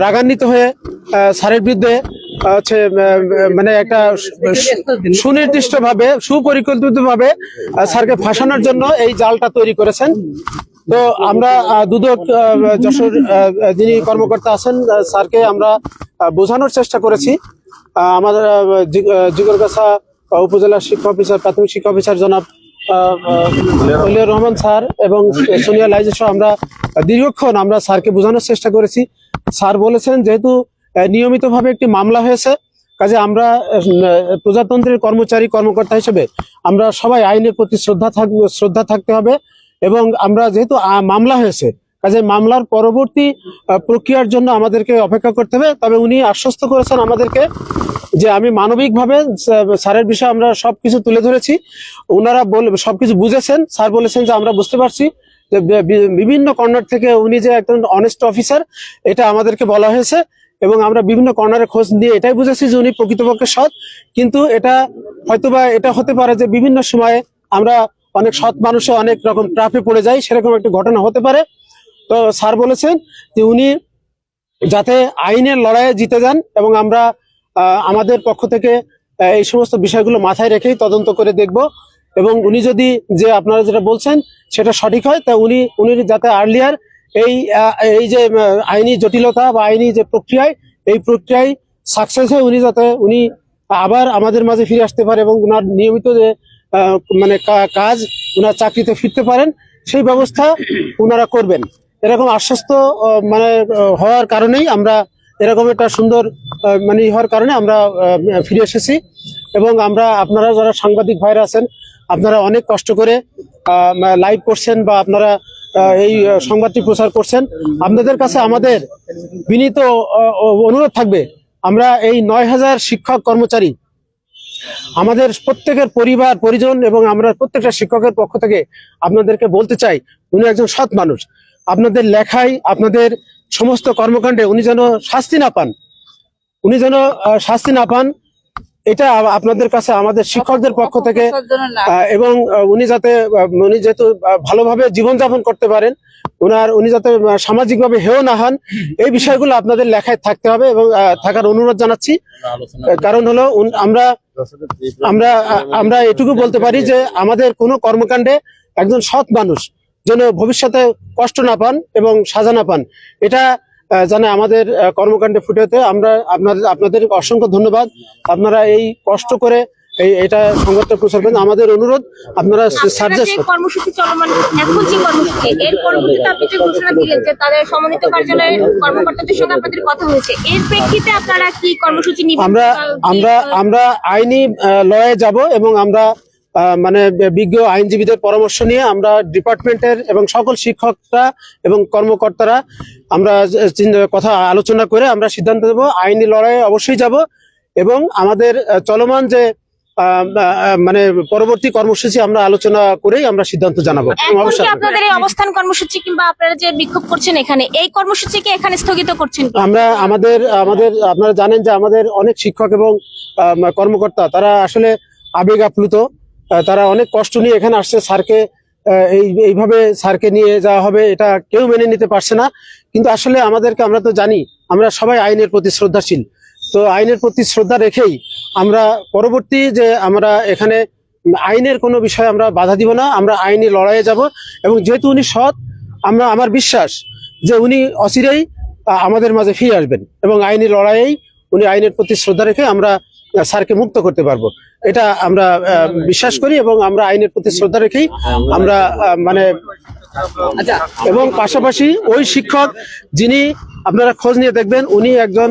রাগান্বিত হয়ে স্যারের বিরুদ্ধে হচ্ছে মানে একটা সুনির্দিষ্টভাবে সুপরিকল্পিতভাবে স্যারকে ফাঁসানোর জন্য এই জালটা তৈরি করেছেন। তো আমরা দুদক যশোর যিনি কর্মকর্তা আছেন স্যারকে আমরা বোঝানোর চেষ্টা করেছি। আমাদের জিগরগাছা উপজেলা শিক্ষা অফিসার প্রাথমিক শিক্ষা অফিসার জনাব অলিউর রহমান স্যার এবং সোনিয়া লাইজু সহ আমরা দীর্ঘক্ষণ আমরা স্যারকে বোঝানোর চেষ্টা করেছি। স্যার বলেছেন যেহেতু নিয়মিতভাবে একটি মামলা হয়েছে কাজে আমরা প্রজাতন্ত্রের কর্মকর্তা হিসেবে আমরা সবাই আইনের প্রতি শ্রদ্ধা থাকতে হবে এবং আমরা যেহেতু মামলা হয়েছে কাজে মামলার পরবর্তী প্রক্রিয়ার জন্য আমাদেরকে অপেক্ষা করতে হবে। তবে উনি আশ্বস্ত করেছেন আমাদেরকে যে আমি মানবিকভাবে স্যারের বিষয়ে আমরা সবকিছু তুলে ধরেছি, ওনারা সবকিছু বুঝেছেন। স্যার বলেছেন যে আমরা বুঝতে পারছি যে বিভিন্ন কর্নার থেকে উনি যে একজন অনেস্ট অফিসার এটা আমাদেরকে বলা হয়েছে এবং আমরা বিভিন্ন কর্নারে খোঁজ নিয়ে এটাই বুঝেছি যে উনি প্রকৃতপক্ষে সৎ। কিন্তু এটা হয়তোবা এটা হতে পারে যে বিভিন্ন সময়ে আমরা অনেক সৎ মানুষে অনেক রকম ট্রাফে পড়ে যাই, সেরকম একটা ঘটনা হতে পারে। তো স্যার বলেছেন যে উনি যাতে আইনের লড়াইয়ে জিতে যান এবং আমরা আমাদের পক্ষ থেকে এই সমস্ত বিষয়গুলো মাথায় রেখেই তদন্ত করে দেখব এবং উনি যদি যে আপনারা যেটা বলছেন সেটা সঠিক হয় তা উনি যাতে আর্লিয়ার এই যে আইনি জটিলতা বা আইনি যে প্রক্রিয়ায় এই প্রক্রিয়ায় সাকসেস হয় উনি আবার আমাদের মাঝে ফিরে আসতে পারে এবং ওনার নিয়মিত যে মানে কাজ ওনার চাকরিতে ফিরতে পারেন সেই ব্যবস্থা ওনারা করবেন। এরকম আশ্বস্ত মানে হওয়ার কারণেই আমরা এরকম একটা সুন্দর মানে হওয়ার কারণে আমরা ফিরে এসেছি এবং আমরা আপনারা যারা সাংবাদিক ভাইরা আছেন আপনারা অনেক কষ্ট করে লাইভ করছেন বা আপনারা এই সংবাদটি প্রচার করছেন। আপনাদের কাছে আমাদের বিনীত অনুরোধ থাকবে আমরা এই ৯,০০০ শিক্ষক কর্মচারী আমাদের প্রত্যেকের পরিবার পরিজন এবং আমরা প্রত্যেকটা শিক্ষকের পক্ষ থেকে আপনাদেরকে বলতে চাই উনি একজন সৎ মানুষ। আপনাদের লেখায় আপনাদের সমস্ত কর্মকাণ্ডে উনি যেন শাস্তি না পান এটা আপনাদের কাছে আমাদের শিক্ষকদের পক্ষ থেকে এবং উনি যেহেতু ভালোভাবে জীবনযাপন করতে পারেন উনি যাতে সামাজিকভাবে হেয় না হন এই বিষয়গুলো আপনাদের লেখায় থাকতে হবে এবং থাকার অনুরোধ জানাচ্ছি। কারণ হলো আমরা এটুকু বলতে পারি যে আমাদের কোনো কর্মকাণ্ডে একজন সৎ মানুষ যেন ভবিষ্যতে কষ্ট না পান এবং সাজা না পান এটা জানে আমাদের কর্মকাণ্ডে ফুটে হতে আমরা আপনাদের অসংখ্য ধন্যবাদ। আপনারা এই কষ্ট করে এটা সংবাদটা প্রচার করেন। আমাদের অনুরোধ আপনারা কর্মসূচি চলমান এখন যে কর্মসূচি এর পরবর্তীতে আপনি যে ঘোষণা দিলেন যে তাদের সমন্বিত কার্যালয়ের কর্মকর্তাদের সঙ্গে আপনাদের কথা হয়েছে এর প্রেক্ষিতে আপনারা কি কর্মসূচি নেবেন? আমরা আইনি লড়াইয়ে যাব এবং আমরা মানে বিজ্ঞ আইনজীবীদের পরামর্শ নিয়ে আমরা ডিপার্টমেন্টের এবং সকল শিক্ষকরা এবং কর্মকর্তারা আমরা কথা আলোচনা করে আমরা সিদ্ধান্ত দেব। আইনি লড়াইয়ে অবশ্যই যাব এবং আমাদের চলমান যে মানে পরবর্তী কর্মসূচি আমরা আলোচনা করেই আমরা সিদ্ধান্ত জানাবো। এখন অবশ্যই কি আপনাদের এই অবস্থান কর্মসূচি কিংবা আপনারা যে বিক্ষোভ করছেন এখানে, এই কর্মসূচিকে এখানে স্থগিত করছেন কি? আমরা আমাদের আপনারা জানেন যে আমাদের অনেক শিক্ষক এবং কর্মকর্তা তারা আসলে আবেগ আপ্লুত। তারা অনেক কষ্ট নিয়ে এখানে আসছে। স্যারকে এইভাবে স্যারকে নিয়ে যাওয়া হবে এটা কেউ মেনে নিতে পারছে না। কিন্তু আসলে আমরা তো জানি আমরা সবাই আইনের প্রতি শ্রদ্ধাশীল। তো আইনের প্রতি শ্রদ্ধা রেখেই আমরা পরবর্তী যে আমরা এখানে আইনের কোনো বিষয়ে আমরা বাধা দিব না, আমরা আইনি লড়াইয়ে যাব। এবং যেহেতু উনি সৎ, আমার বিশ্বাস যে উনি অচিরেই আমাদের মাঝে ফিরে আসবেন এবং আইনি লড়াইয়েই উনি আইনের প্রতি শ্রদ্ধা রেখে আমরা স্যারকে মুক্ত করতে পারবো, এটা আমরা বিশ্বাস করি। এবং আমরা আইনের প্রতি শ্রদ্ধা রেখেই আমরা এবং পাশাপাশি ওই শিক্ষক যিনি আপনারা খোঁজ নিয়ে দেখবেন, উনি একজন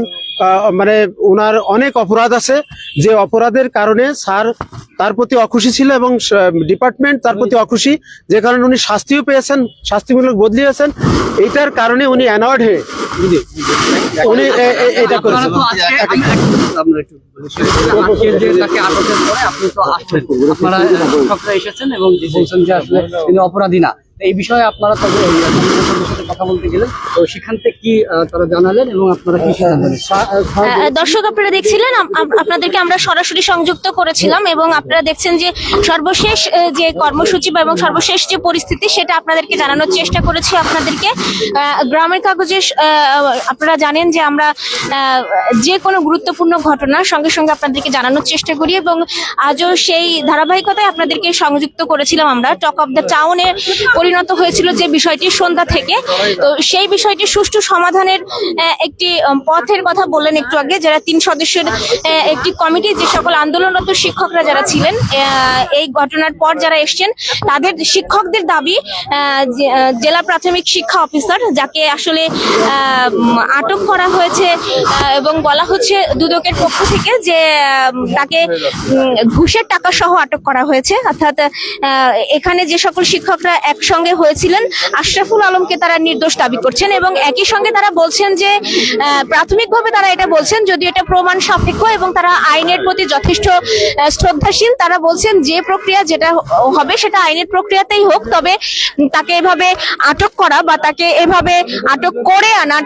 ওনার অনেক অপরাধ আছে, যে অপরাধের কারণে স্যার তার প্রতি অখুশি ছিল এবং ডিপার্টমেন্ট তার প্রতি অখুশি, যে কারণে উনি শাস্তিও পেয়েছেন, শাস্তিমূলক বদলি হয়েছেন। এইটার কারণে উনি অ্যানয়েড হয়ে উনি এটা করেছেন। আপনারা শিক্ষকরা এসেছেন এবং বলছেন যে আসলে তিনি অপরাধী না, এই বিষয়ে আপনারা তবে সাথে কথা বলতে গেলেন, তো সেখান থেকে কি তারা জানালেন এবং আপনারা কি সিদ্ধান্ত নিলেন? দর্শক আপনারা দেখছিলেন, আপনাদেরকে আমরা সরাসরি সংযুক্ত করেছিলাম এবং আপনারা দেখছেন যে সর্বশেষ যে কর্মসূচি বা এবং সর্বশেষ যে পরিস্থিতি সেটা আপনাদেরকে জানানোর চেষ্টা করেছি। আপনাদেরকে গ্রামের কাগজে আপনারা জানেন যে আমরা যে কোনো গুরুত্বপূর্ণ ঘটনার সঙ্গে সঙ্গে আপনাদেরকে জানানোর চেষ্টা করি এবং আজও সেই ধারাবাহিকতায় আপনাদেরকে সংযুক্ত করেছিলাম। আমরা টক অফ দ্য টাউনে পরিণত হয়েছিল যে বিষয়টি সন্ধ্যা থেকে। তো সেই বিষয়টি সুষ্ঠু সমাধানের একটি পথের কথা বললেন একটু আগে, যারা 3 সদস্যের একটি কমিটি, যে সকল আন্দোলনরত শিক্ষকরা যারা ছিলেন এই ঘটনার পর যারা এসছেন, তাদের শিক্ষকদের দাবি জেলা প্রাথমিক শিক্ষা অফিসার যাকে আসলে আটক করা হয়েছে এবং বলা হচ্ছে দুদকের পক্ষ থেকে যে তাকে ঘুষের টাকা সহ আটক করা হয়েছে। অর্থাৎ এখানে যে সকল শিক্ষকরা একসঙ্গে হয়েছিলেন, আশরাফুল আলমকে তারা নির্দোষ দাবি করছেন এবং একই সঙ্গে তারা বলছেন যে প্রাথমিকভাবে তারা এটা বলছেন, যদি এটা প্রমাণ সাপেক্ষ এবং তারা আইনের প্রতি যথেষ্ট শ্রদ্ধাশীল, তারা বলছেন যে প্রক্রিয়া যেটা হবে সেটা আইনের প্রক্রিয়াতেই হোক, তবে তাকে এভাবে আটক করা বা তাকে এভাবে আটক করে আনা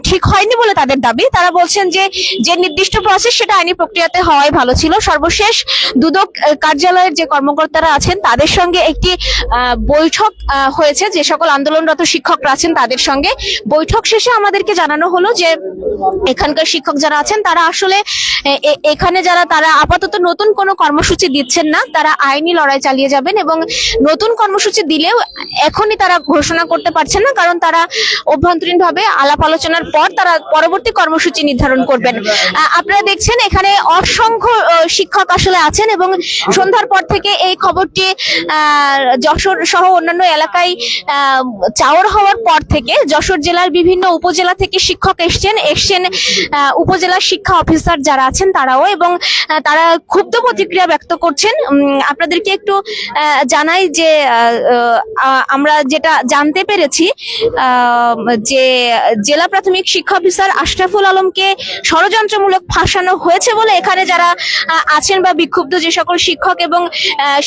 ঠিক হয়নি বলে তাদের দাবি। তারা বলছেন যে যে নির্দিষ্ট প্রসেস সেটা আইনি প্রক্রিয়াতে হওয়াই ভালো ছিল। সর্বশেষ দুদক কার্যালয়ের যে কর্মকর্তারা আছেন তাদের সঙ্গে একটি বৈঠক হয়েছে, যে সকল আন্দোলনরত শিক্ষকরা আছেন তাদের সঙ্গে বৈঠক শেষে আমাদেরকে জানানো হলো যে এখানকার শিক্ষক যারা আছেন তারা আসলে এখানে তারা আপাতত নতুন কোনো কর্মসূচি দিচ্ছেন না, তারা আইনি লড়াই চালিয়ে যাবেন এবং নতুন কর্মসূচি দিলেও এখনই তারা ঘোষণা করতে পারছেন না, কারণ তারা অভ্যন্তরীণভাবে আলাপ আলোচনার পর তারা পরবর্তী কর্মসূচি নির্ধারণ করবেন। আপনারা দেখছেন এখানে অসংখ্য শিক্ষক আসলে আছেন এবং সন্ধ্যার পর থেকে এই খবরটি যশোর সহ অন্যান্য এলাকায় চাওর হওয়ার পর থেকে যশোর জেলার বিভিন্ন উপজেলা থেকে শিক্ষক এসছেন উপজেলা শিক্ষা অফিসার যারা আছেন তারাও, এবং তারা ক্ষুব্ধ প্রতিক্রিয়া ব্যক্ত করছেন। আপনাদেরকে একটু জানাই যে আমরা যেটা জানতে পেরেছি যে জেলা প্রাথমিক শিক্ষা অফিসার আশরাফুল আলমকে ষড়যন্ত্রমূলক ফাঁসানো হয়েছে বলে এখানে যারা আছেন বা বিক্ষুব্ধ যে সকল শিক্ষক এবং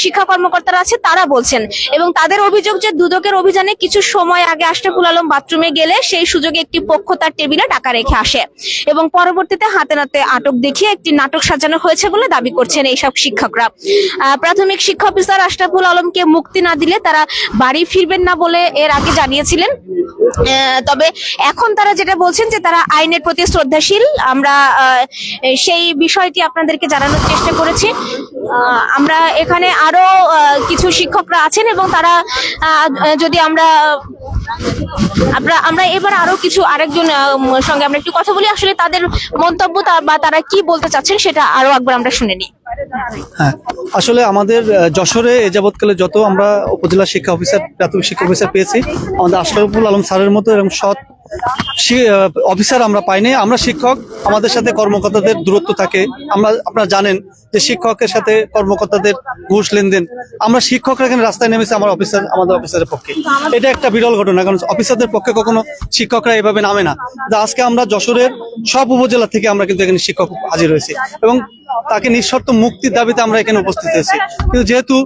শিক্ষা কর্মকর্তারা আছে তারা বলছেন। এবং তাদের অভিযোগ যে দুদকের অভিযানে কিছু সময় আগে আশরাফুল আলম বাথরুমে গেলে সেই সুযোগে একটি পক্ষ তার টেবিলে টাকা রেখে আসে এবং পরবর্তীতে হাতে নাতে আটক দেখিয়ে একটি নাটক সাজানো হয়েছে বলে দাবি করছেন এইসব শিক্ষকরা। প্রাথমিক শিক্ষা অফিসার আশরাফুল আলমকে মুক্তি না দিলে তারা বাড়ি ফিরবেন না বলে এর আগে জানিয়েছিলেন। তবে এখন তারা যেটা বলছেন যে তারা আইনের প্রতি শ্রদ্ধাশীল। আমরা সেই বিষয়টি আপনাদেরকে জানানোর চেষ্টা করেছি। আমরা এখানে আরো কিছু শিক্ষকরা আছেন এবং তারা যদি আমরা এবার আরো কিছু আরেকজন সঙ্গে আমরা একটু কথা বলি, আসলে তাদের মন্তব্য বা তারা কি বলতে চাচ্ছেন সেটা আরো একবার আমরা শুনে নিই। হ্যাঁ, আসলে আমাদের যশোরে এ যাবৎকালে যত আমরা উপজেলা শিক্ষা অফিসার প্রাথমিক শিক্ষা অফিসার পেয়েছি, আমাদের আশরাফুল আলম স্যারের মতো এবং সৎ অফিসার আমরা পাইনি। আমরা শিক্ষক, আমাদের সাথে কর্মকর্তাদের দূরত্ব থাকে। আপনারা জানেন যে শিক্ষকের সাথে কর্মকর্তাদের ঘুষ লেনদেন। আমরা শিক্ষকরা এখানে রাস্তায় নেমেছে আমাদের অফিসারের পক্ষে। এটা একটা বিরল ঘটনা, কারণ অফিসারদের পক্ষে কখনো শিক্ষকরা এভাবে নামে না। আজকে আমরা যশোরের সব উপজেলা থেকে আমরা কিন্তু এখানে শিক্ষক হাজির হয়েছি এবং তাকে নিঃশর্ত মুক্তির দাবিতে আমরা এখানে উপস্থিত হয়েছি। কিন্তু যেহেতু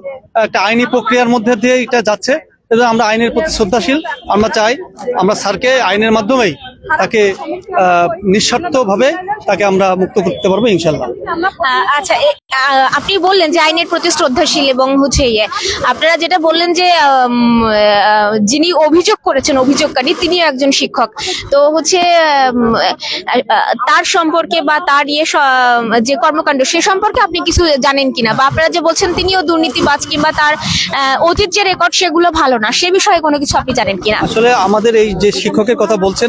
একটা আইনি প্রক্রিয়ার মধ্যে দিয়ে এটা যাচ্ছে, এজন্য আমরা আইনের প্রতি শ্রদ্ধাশীল। আমরা চাই আমরা স্যারকে আইনের মাধ্যমেই তাকে নিঃশর্তভাবে তাকে আমরা মুক্ত করতে পারবো ইনশাল্লাহ। আচ্ছা, আপনি বললেন যে আইনের প্রতি শ্রদ্ধাশীল এবং হচ্ছে আপনারা যেটা বললেন যে যিনি অভিযোগ করেছেন, অভিযোগকারী, তিনি একজন শিক্ষক। তো হচ্ছে তার সম্পর্কে বা তার যে কর্মকাণ্ড সে সম্পর্কে আপনি কিছু জানেন কিনা, বা আপনারা যে বলছেন তিনিও দুর্নীতিবাজ কিংবা তার অতীত যে রেকর্ড সেগুলো ভালো না, সে বিষয়ে কোনো কিছু আপনি জানেন কিনা? আসলে আমাদের এই যে শিক্ষকের কথা বলছেন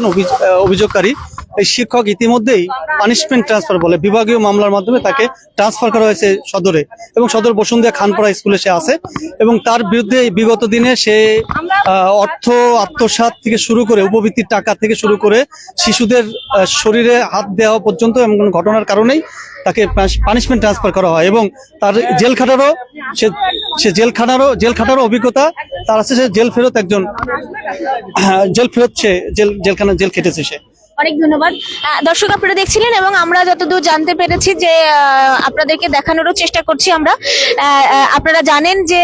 অভিযোগকারী, এই শিক্ষক ইতিমধ্যেই পানিশমেন্ট ট্রান্সফার বলে বিভাগীয় মামলার মাধ্যমে তাকে ট্রান্সফার করা হয়েছে সদরে, এবং সদর বসুন্ধরা খানপাড়া স্কুলে সে আছে। এবং তার বিরুদ্ধে বিগত দিনে সে অর্থ আত্মসাৎ থেকে শুরু করে উপবৃত্তির টাকা থেকে শুরু করে শিশুদের শরীরে হাত দেওয়া পর্যন্ত এমন ঘটনার কারণেই তাকে পানিশমেন্ট ট্রান্সফার করা হয়। এবং তার জেল খাটারও অভিজ্ঞতা তার আছে। সে জেল ফেরত সে জেল খেটেছে সে। অনেক ধন্যবাদ। দর্শক, আপনারা দেখছিলেন এবং আমরা যতদূর জানতে পেরেছি যে আপনাদেরকে দেখানোরও চেষ্টা করছি আমরা। আপনারা জানেন যে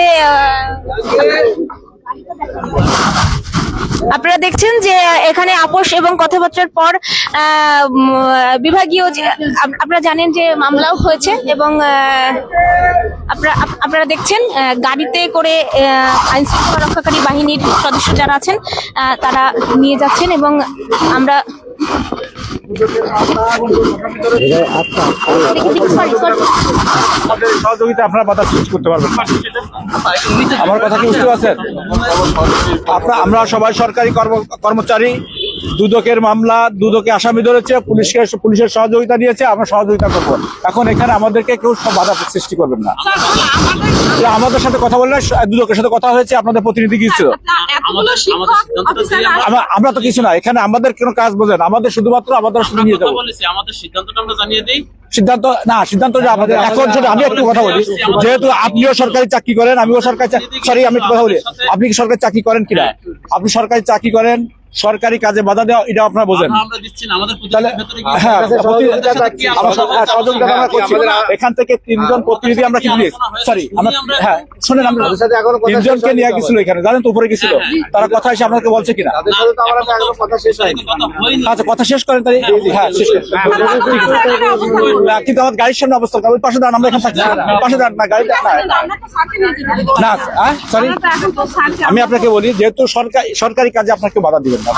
আপনারা দেখছেন যে এখানে আপোষ এবং কথাবার্তার পর বিভাগীয় আপনারা জানেন যে মামলাও হয়েছে এবং আপনারা দেখছেন গাড়িতে করে আইন শৃঙ্খলা রক্ষাকারী বাহিনীর সদস্য যারা আছেন তারা নিয়ে যাচ্ছেন এবং আমরা সহযোগিতা আপনারা বাধা সৃষ্টি করতে পারবেন। আমার কথা কি বুঝতে পারছেন? আমরা সবাই সরকারি কর্মচারী। দুদকের মামলা, দুদকে আসামি ধরেছে, পুলিশের সহযোগিতা নিয়েছে, আমরা সহযোগিতা করবো। এখন এখানে আমাদেরকে কেউ সব বাধা সৃষ্টি করবেন না। আমাদের সাথে কথা বললে দুদকের সাথে কথা হয়েছে, আপনাদের প্রতিনিধি গিয়েছিল। আমরা তো কিছু না, এখানে আমাদের কোনো কাজ বোঝেন, আমাদের শুধুমাত্র আমাদের শুধু নিয়ে যাবো। আমাদের সিদ্ধান্তটা আমরা জানিয়ে দিই। সিদ্ধান্ত যে আমাদের এখন আমি একটু কথা বলি, যেহেতু আপনিও সরকারি চাকরি করেন, আমিও সরকারি আমি একটু কথা বলি। আপনি কি সরকারি চাকরি করেন কিনা? আপনি সরকারি চাকরি করেন, সরকারি কাজে বাধা দেওয়া এটা আপনারা বোঝেন। এখান থেকে 3 জন প্রতিনিধি আমরা কি সরি শুনেন, আমরা 3 জনকে নিয়ে গেছিল এখানে, জানেন তো, উপরে গেছিল। তারা কথা এসে আপনাকে বলছে কিনা? আচ্ছা, কথা শেষ করেন তাই। হ্যাঁ, শেষ করেন। কিন্তু আমার গাড়ির সামনে অবস্থা, ওই পাশে দাঁড়ান, আমরা এখানে থাকছি। পাশে দাঁড়ান না, গাড়ি না। সরি, আমি আপনাকে বলি, যেহেতু সরকারি কাজে আপনাকে বাধা দিবেন না।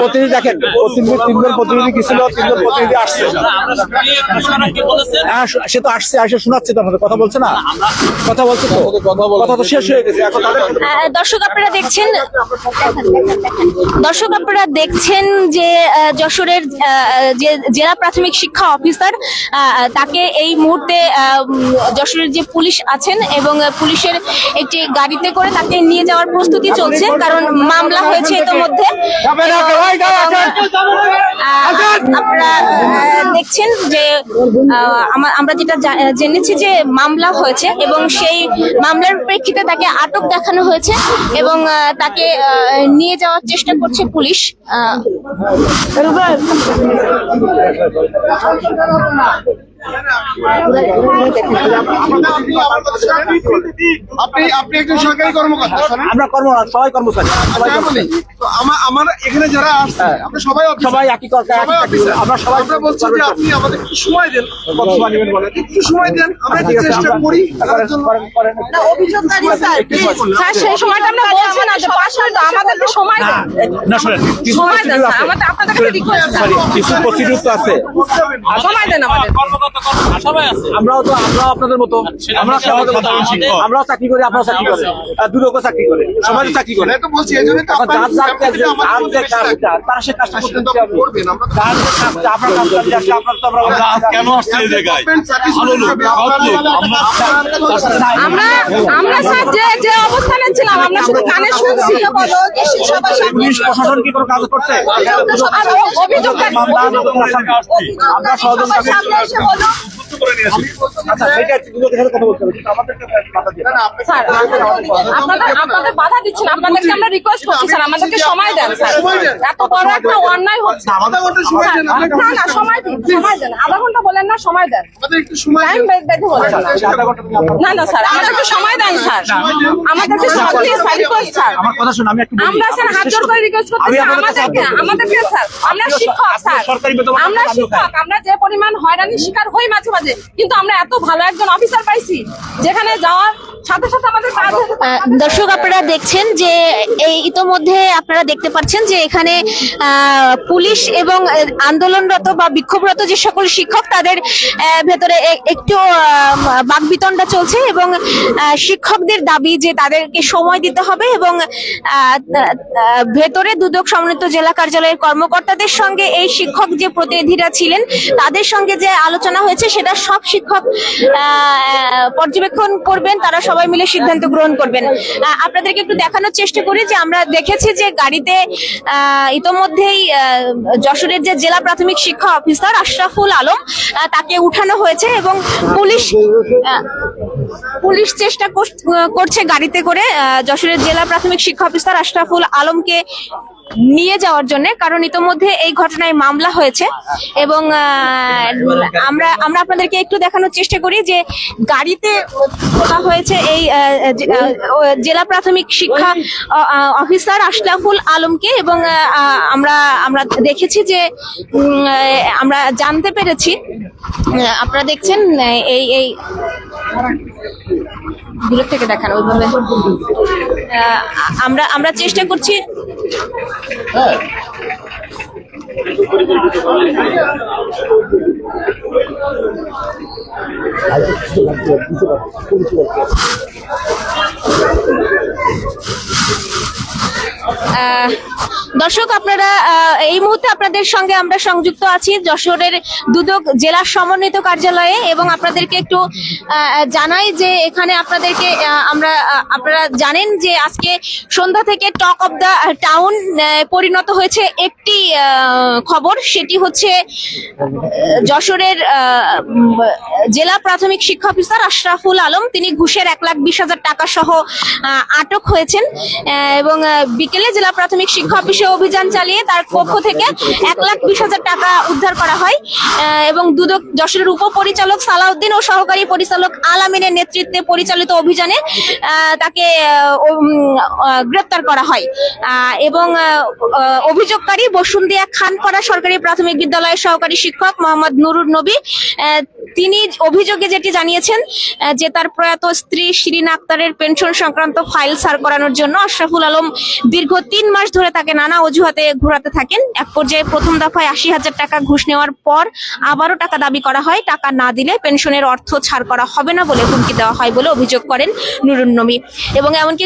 প্রতিনিধি দেখেন, 3 জন প্রতিনিধি গেছিল, 3 জন প্রতিনিধি আসছে। সে তো আসছে, আসে শোনাচ্ছে তো, আমাদের কথা বলছে না, কথা বলছে তো, কথা তো শেষ হয়ে গেছে। এখন দর্শক আপনারা দেখছেন যে যশোরের যে জেলা প্রাথমিক শিক্ষা অফিসার, তাকে এই মুহূর্তে যশোরের যে পুলিশ আছেন এবং পুলিশের একটি গাড়িতে করে তাকে নিয়ে যাওয়ার প্রস্তুতি চলছে, কারণ মামলা হয়েছে ইতোমধ্যে। আপনারা দেখছেন যে আমরা যেটা জেনেছি যে মামলা হয়েছে এবং সেই মামলার প্রেক্ষিতে তাকে আটক দেখানো হয়েছে এবং তাকে নিয়ে যাওয়ার চেষ্টা করছে পুলিশ। আপনি একজন সরকারি কর্মকর্তা, আমরা সবাই কর্মচারী। আমার এখানে যারা আসছে আপনি সবাই একই আমরা সবাই বলছি যে আপনি আমাদের একটু সময় দেন। কত সময় নেবেন বলেন? একটু সময় দেন, আমরা একটু চেষ্টা করি। স্যার, সেই সময়টা আমরা বলছি না যে 5 মিনিট আমাদেরকে সময় দেন। না শুনেন, সময় দেন, আপনাদের রিকোয়েস্ট কিছু প্রসিডিউর তো আছে। সময় দেন আমাদের। আমরাও আপনাদের মতো আমরাও চাকরি করি, আপনারাও চাকরি করেন, দুদকও চাকরি করে, সবাই চাকরি করে। তো বলছি এই জন্যই তো আপনারা তারা সে কাজটা করতে সেটা আপনি করবেন। আমরা তো আপনার কাজ কাজে আসলে আপনার তো কেন আসছে এই জায়গায়? আমরা আমরা স্যার যে অবস্থানে ছিলাম আমরা শুধু কানে শুনছি। পুলিশ প্রশাসন কি কোনো কাজ করছে? আর অভিযোগ আমরা সহযোগিতা করছি। সামনে এসে বলো। আচ্ছা, সেটা একটু দুদকের সাথে কথা বলতে হবে, কিন্তু আমাদেরকে বাধা দিয়ে না। স্যার আপনাদের বাধা দিচ্ছেন, আপনাদেরকে আমরা রিকোয়েস্ট করছি স্যার, আমাদেরকে সময় দেন স্যার। এত বড় একটা অন্যায় হচ্ছে। আধা ঘন্টা সময় দেন, আপনি না না সময় দিন, সময় দেন, আধা ঘন্টা বলেন না, সময় দেন, আমাদের একটু সময় টাইম দেন। বেঁধে বলেন না। আধা ঘন্টা তুমি আপনার- না না স্যার, আমাদেরকে সময় দেন স্যার, আমাদেরকে সময় দিন স্যার, রিকোয়েস্ট স্যার। আমার কথা শুনুন, আমি একটু বলি। আমরা স্যার হাত জোর করে রিকোয়েস্ট করতেছি, আমি আপনাদের কাছে আমাদেরকে স্যার, আমরা শিক্ষক স্যার, সরকারি বেতন আমরা শিক্ষক, আমরা যে পরিমাণ হয়রানির শিকার হই মাঝে মাঝে, কিন্তু আমরা এত ভালো একজন অফিসার পাইছি যেখানে যাওয়ার সাথে সাথে আমাদের কাজ। দর্শক আপনারা দেখছেন যে এই ইতোমধ্যে আপনারা দেখতে পাচ্ছেন যে এখানে পুলিশ এবং আন্দোলনরত বা বিক্ষোভরত যে সকল শিক্ষক তাদের ভেতরে একটু বাকবিতণ্ডা চলছে এবং শিক্ষকদের দাবি যে তাদেরকে সময় দিতে হবে এবং ভেতরে দুদক সমন্বিত জেলা কার্যালয়ের কর্মকর্তাদের সঙ্গে এই শিক্ষক যে প্রতিনিধিরা ছিলেন তাদের সঙ্গে যে আলোচনা হয়েছে সেটা সব শিক্ষক পর্যবেক্ষণ করবেন, তারা সবাই মিলে সিদ্ধান্ত গ্রহণ করবেন। আপনাদেরকে একটু দেখানোর চেষ্টা করি যে আমরা দেখেছি যে গাড়িতে ইতোমধ্যেই যশোরের যে জেলা প্রাথমিক শিক্ষা অফিসার আশরাফুল আলম তাকে উঠানো হয়েছে এবং পুলিশ চেষ্টা করছে গাড়িতে করে যশোরের জেলা প্রাথমিক শিক্ষা অফিসার আশরাফুল আলমকে নিয়ে যাওয়ার জন্য, কারণ ইতোমধ্যে এই ঘটনায় মামলা হয়েছে এবং আমরা আপনাদেরকে একটু দেখানোর চেষ্টা করি যে গাড়িতে তোলা হয়েছে এই জেলা প্রাথমিক শিক্ষা অফিসার আশরাফুল আলমকে এবং আমরা দেখেছি যে আমরা জানতে পেরেছি, আপনারা দেখছেন এই দূর থেকে দেখানো ওইভাবে আমরা চেষ্টা করছি। দর্শক আপনারা এই মুহূর্তে আপনাদের সঙ্গে আমরা সংযুক্ত আছি যশোরের দুদক জেলা সমন্বিত কার্যালয়ে এবং আপনাদেরকে একটু জানাই যে এখানে আপনাদেরকে আপনারা জানেন যে আজকে সন্ধ্যা থেকে টক অফ দ্য টাউন পরিণত হয়েছে একটি খবর, সেটি হচ্ছে যশোরের জেলা প্রাথমিক শিক্ষা অফিসার আশরাফুল আলম তিনি ঘুষের 1,20,000 টাকা সহ আটক হয়েছেন এবং বিকেলে জেলা প্রাথমিক শিক্ষা অফিসে অভিযান চালিয়ে তার পক্ষ থেকে 1,20,000 টাকা উদ্ধার করা হয় এবং দুদক যশোরের উপপরিচালক সালাউদ্দিন ও সহকারী পরিচালক আলামিনের নেতৃত্বে পরিচালিত অভিযানে তাকে গ্রেপ্তার করা হয় এবং অভিযোগকারী বসুন্দিয়া খানপাড়া সরকারি প্রাথমিক বিদ্যালয়ের সহকারী শিক্ষক মোহাম্মদ নুরুন নবী তিনি অভিযোগে যেটি জানিয়েছেন যে তার প্রয়াত স্ত্রী শিরিন আক্তারের পেনশন সংক্রান্ত ফাইল সার করানোর জন্য আশরাফুল আলম দীর্ঘ 3 মাস ধরে তাকে নানা অজুহাতে ঘোরাতে থাকেন। এক পর্যায়ে প্রথম দফায় 80,000 টাকা ঘুষ নেওয়ার পর আবারও টাকা দাবি করা হয়, টাকা না দিলে পেনশনের অর্থ ছাড় করা হবে না বলে হুমকি দেওয়া হয় বলে অভিযোগ করেন নুরুন নবী এবং এমনকি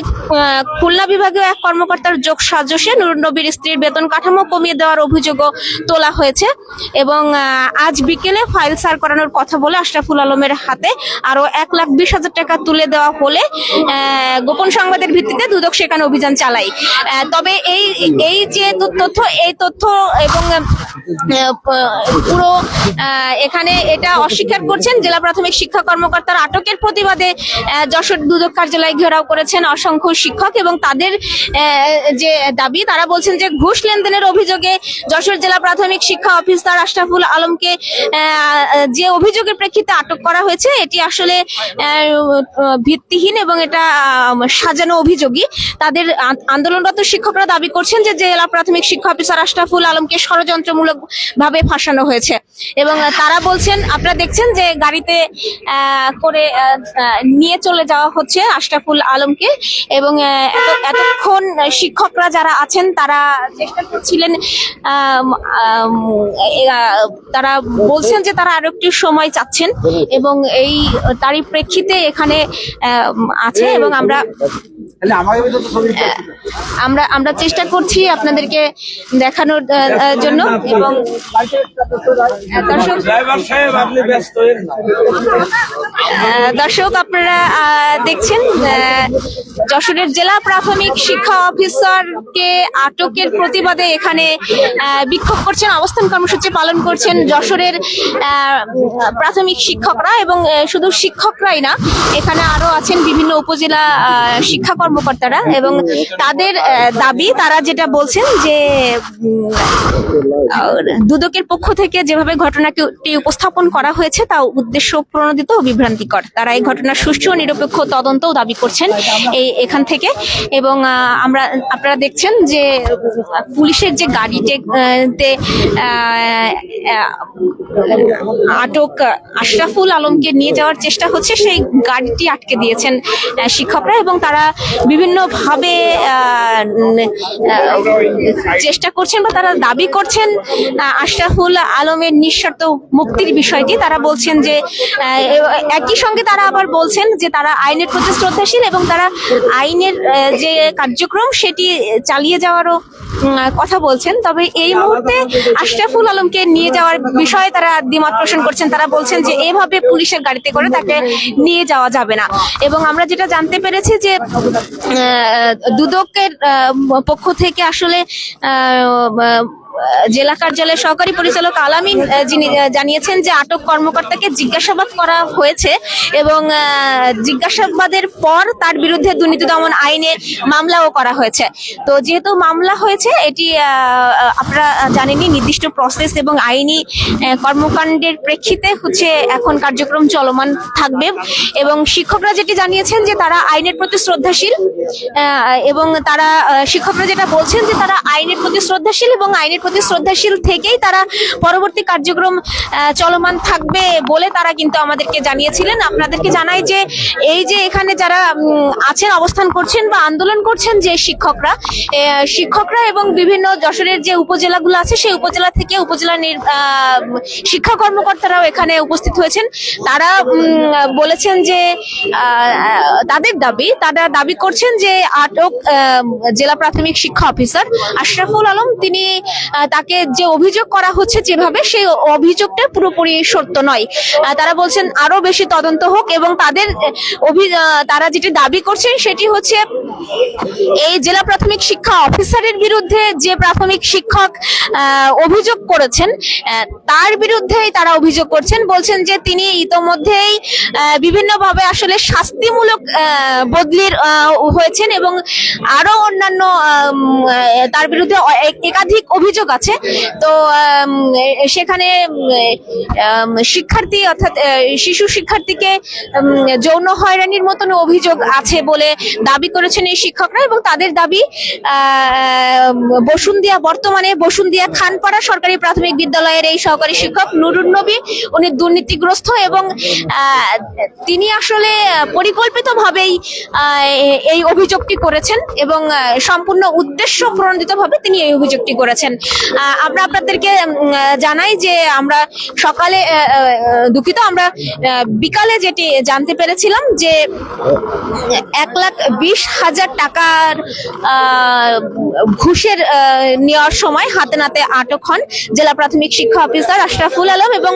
খুলনা বিভাগীয় এক কর্মকর্তার যোগ সাজসে নুরুন নবীর স্ত্রীর বেতন কাঠামো কমিয়ে দেওয়ার অভিযোগও তোলা হয়েছে এবং আজ বিকেলে ফাইল সার করানোর কথা বলে আশরাফুল আলমের হাতে আরো 1,20,000 টাকা তুলে দেওয়া হলে গোপন সংবাদের ভিত্তিতে দুদক সেখানে অভিযান চালায়। তবে এই যে তথ্য এবং পুরো এখানে এটা অস্বীকার করছেন জেলা প্রাথমিক শিক্ষা কর্মকর্তার আটকের প্রতিবাদে যশোর দুদক কার্যালয় ঘেরাও করেছেন অসংখ্য শিক্ষক এবং তাদের যে দাবি তারা বলছেন যে ঘুষ লেনদেনের অভিযোগে যশোর জেলা প্রাথমিক শিক্ষা অফিসার আশরাফুল আলমকে যে অভিযোগের প্রেক্ষিতে আটক করা হয়েছে এটি আসলে ভিত্তিহীন এবং এটা সাজানো অভিযোগই। তাদের আন্দোলনরত কিন্তু শিক্ষকরা দাবি করছেন যে জেলা প্রাথমিক শিক্ষা অফিসার আশরাফুল আলমকে ষড়যন্ত্রমূলক ভাবে ফাঁসানো হয়েছে। এবং তারা বলছেন, আপনারা দেখছেন যে গাড়িতে করে নিয়ে চলে যাওয়া হচ্ছে আশরাফুল আলমকে। এবং এতক্ষণ শিক্ষকরা যারা আছেন তারা চেষ্টা করছিলেন, তারা বলছেন যে তারা আরো একটু সময় চাচ্ছেন এবং তারই প্রেক্ষিতে এখানে আছে। এবং আমরা চেষ্টা করছি আপনাদেরকে দেখানোর জন্য। এবং দর্শক আপনারা দেখছেন যশোরের জেলা প্রাথমিক শিক্ষা অফিসারকে আটকের প্রতিবাদে এখানে বিক্ষোভ করছেন, অবস্থান কর্মসূচি পালন করছেন যশোরের প্রাথমিক শিক্ষকরা। এবং শুধু শিক্ষকরাই না, এখানে আরো আছেন বিভিন্ন উপজেলা শিক্ষা কর্মকর্তারা। এবং তাদের দাবি, তারা যেটা বলছেন যে দুদকের পক্ষ থেকে যেভাবে ঘটনাটি উপস্থাপন করা হয়েছে তা উদ্দেশ্য প্রণোদিত ও বিভ্রান্তিকর। তারা এই ঘটনার সুষ্ঠু ও নিরপেক্ষ তদন্তও দাবি করছেন এখান থেকে। এবং আপনারা দেখছেন যে পুলিশের যে গাড়িতে আটক আশরাফুল আলমকে নিয়ে যাওয়ার চেষ্টা হচ্ছে, সেই গাড়িটি আটকে দিয়েছেন শিক্ষকরা। এবং তারা বিভিন্নভাবে চেষ্টা করছেন বা তারা দাবি করছেন আশরাফুল আলমের নিঃশর্ত মুক্তির বিষয়টি। তারা বলছেন যে একই সঙ্গে তারা আবার বলছেন যে তারা আইনের প্রতি শ্রদ্ধাশীল এবং তারা আইনের যে কার্যক্রম সেটি চালিয়ে যাওয়ারও কথা বলছেন। তবে এই মুহূর্তে আশরাফুল আলমকে নিয়ে যাওয়ার বিষয়ে তারা দ্বিমত পোষণ করছেন। তারা বলছেন যে এভাবে পুলিশের গাড়িতে করে তাকে নিয়ে যাওয়া যাবে না। এবং আমরা যেটা জানতে পেরেছি যে দুদকের পক্ষ থেকে আসলে জেলা কার্যালয়ের সহকারী পরিচালক আলামিন যিনি জানিয়েছেন যে আটক কর্মকর্তাকে জিজ্ঞাসাবাদ করা হয়েছে এবং জিজ্ঞাসাবাদের পর তার বিরুদ্ধে দুর্নীতি দমন আইনে মামলাও করা হয়েছে। তো যেহেতু মামলা হয়েছে, এটি আপনারা জানেনই নির্দিষ্ট প্রসেস এবং আইনি কর্মকাণ্ডের প্রেক্ষিতে হচ্ছে এখন কার্যক্রম চলমান থাকবে। এবং শিক্ষকরা যেটি জানিয়েছেন যে তারা আইনের প্রতি শ্রদ্ধাশীল এবং তারা শিক্ষকরা যেটা বলছেন যে তারা আইনের প্রতি শ্রদ্ধাশীল এবং আইনের প্রতি শ্রদ্ধাশীল থেকেই তারা পরবর্তী কার্যক্রম চলমান থাকবে বলে তারা কিন্তু আমাদেরকে জানিয়েছিলেন। আপনাদেরকে জানাই যে এই যে এখানে যারা আছেন, অবস্থান করছেন বা আন্দোলন করছেন যে শিক্ষকরা এবং বিভিন্ন যশোরের যে উপজেলাগুলো আছে সেই উপজেলা থেকে উপজেলা শিক্ষা কর্মকর্তারাও এখানে উপস্থিত হয়েছেন। তারা বলেছেন যে তারা দাবি করছেন যে আটক জেলা প্রাথমিক শিক্ষা অফিসার আশরাফুল আলম, তাকে যে অভিযোগ করা হচ্ছে যেভাবে, সেই অভিযোগটা পুরোপুরি সত্য নয়। তারা বলছেন আরো বেশি তদন্ত হোক এবং তারা যেটি দাবি করছেন সেটি হচ্ছে এই জেলা প্রাথমিক শিক্ষা অফিসারের বিরুদ্ধে যে প্রাথমিক শিক্ষক অভিযোগ করেছেন তার বিরুদ্ধেই তারা অভিযোগ করছেন। বলছেন যে তিনি ইতোমধ্যেই বিভিন্নভাবে আসলে শাস্তিমূলক বদলির হয়েছেন এবং আরো অন্যান্য তার বিরুদ্ধে একাধিক অভিযোগ আছে। তো সেখানে শিক্ষার্থী অর্থাৎ শিশু শিক্ষার্থীকে যৌন হয়রানির মতন অভিযোগ আছে বলে দাবি করেছেন এই শিক্ষকরা। এবং তাদের দাবি বর্তমানে বসুন্দিয়া খানপাড়া সরকারি প্রাথমিক বিদ্যালয়ের এই সহকারী শিক্ষক নুরুন নবী, উনি দুর্নীতিগ্রস্ত এবং তিনি আসলে পরিকল্পিতভাবেই এই অভিযোগটি করেছেন এবং সম্পূর্ণ উদ্দেশ্য প্রণোদিতভাবে তিনি এই অভিযোগটি করেছেন। আমরা আপনাদেরকে জানাই যে আমরা সকালে আমরা বিকালে যেটি জানতে পেরেছিলাম যে 1,20,000 টাকার ঘুষের নেওয়ার সময় হাতে নাতে আটক হন জেলা প্রাথমিক শিক্ষা অফিসার আশরাফুল আলম এবং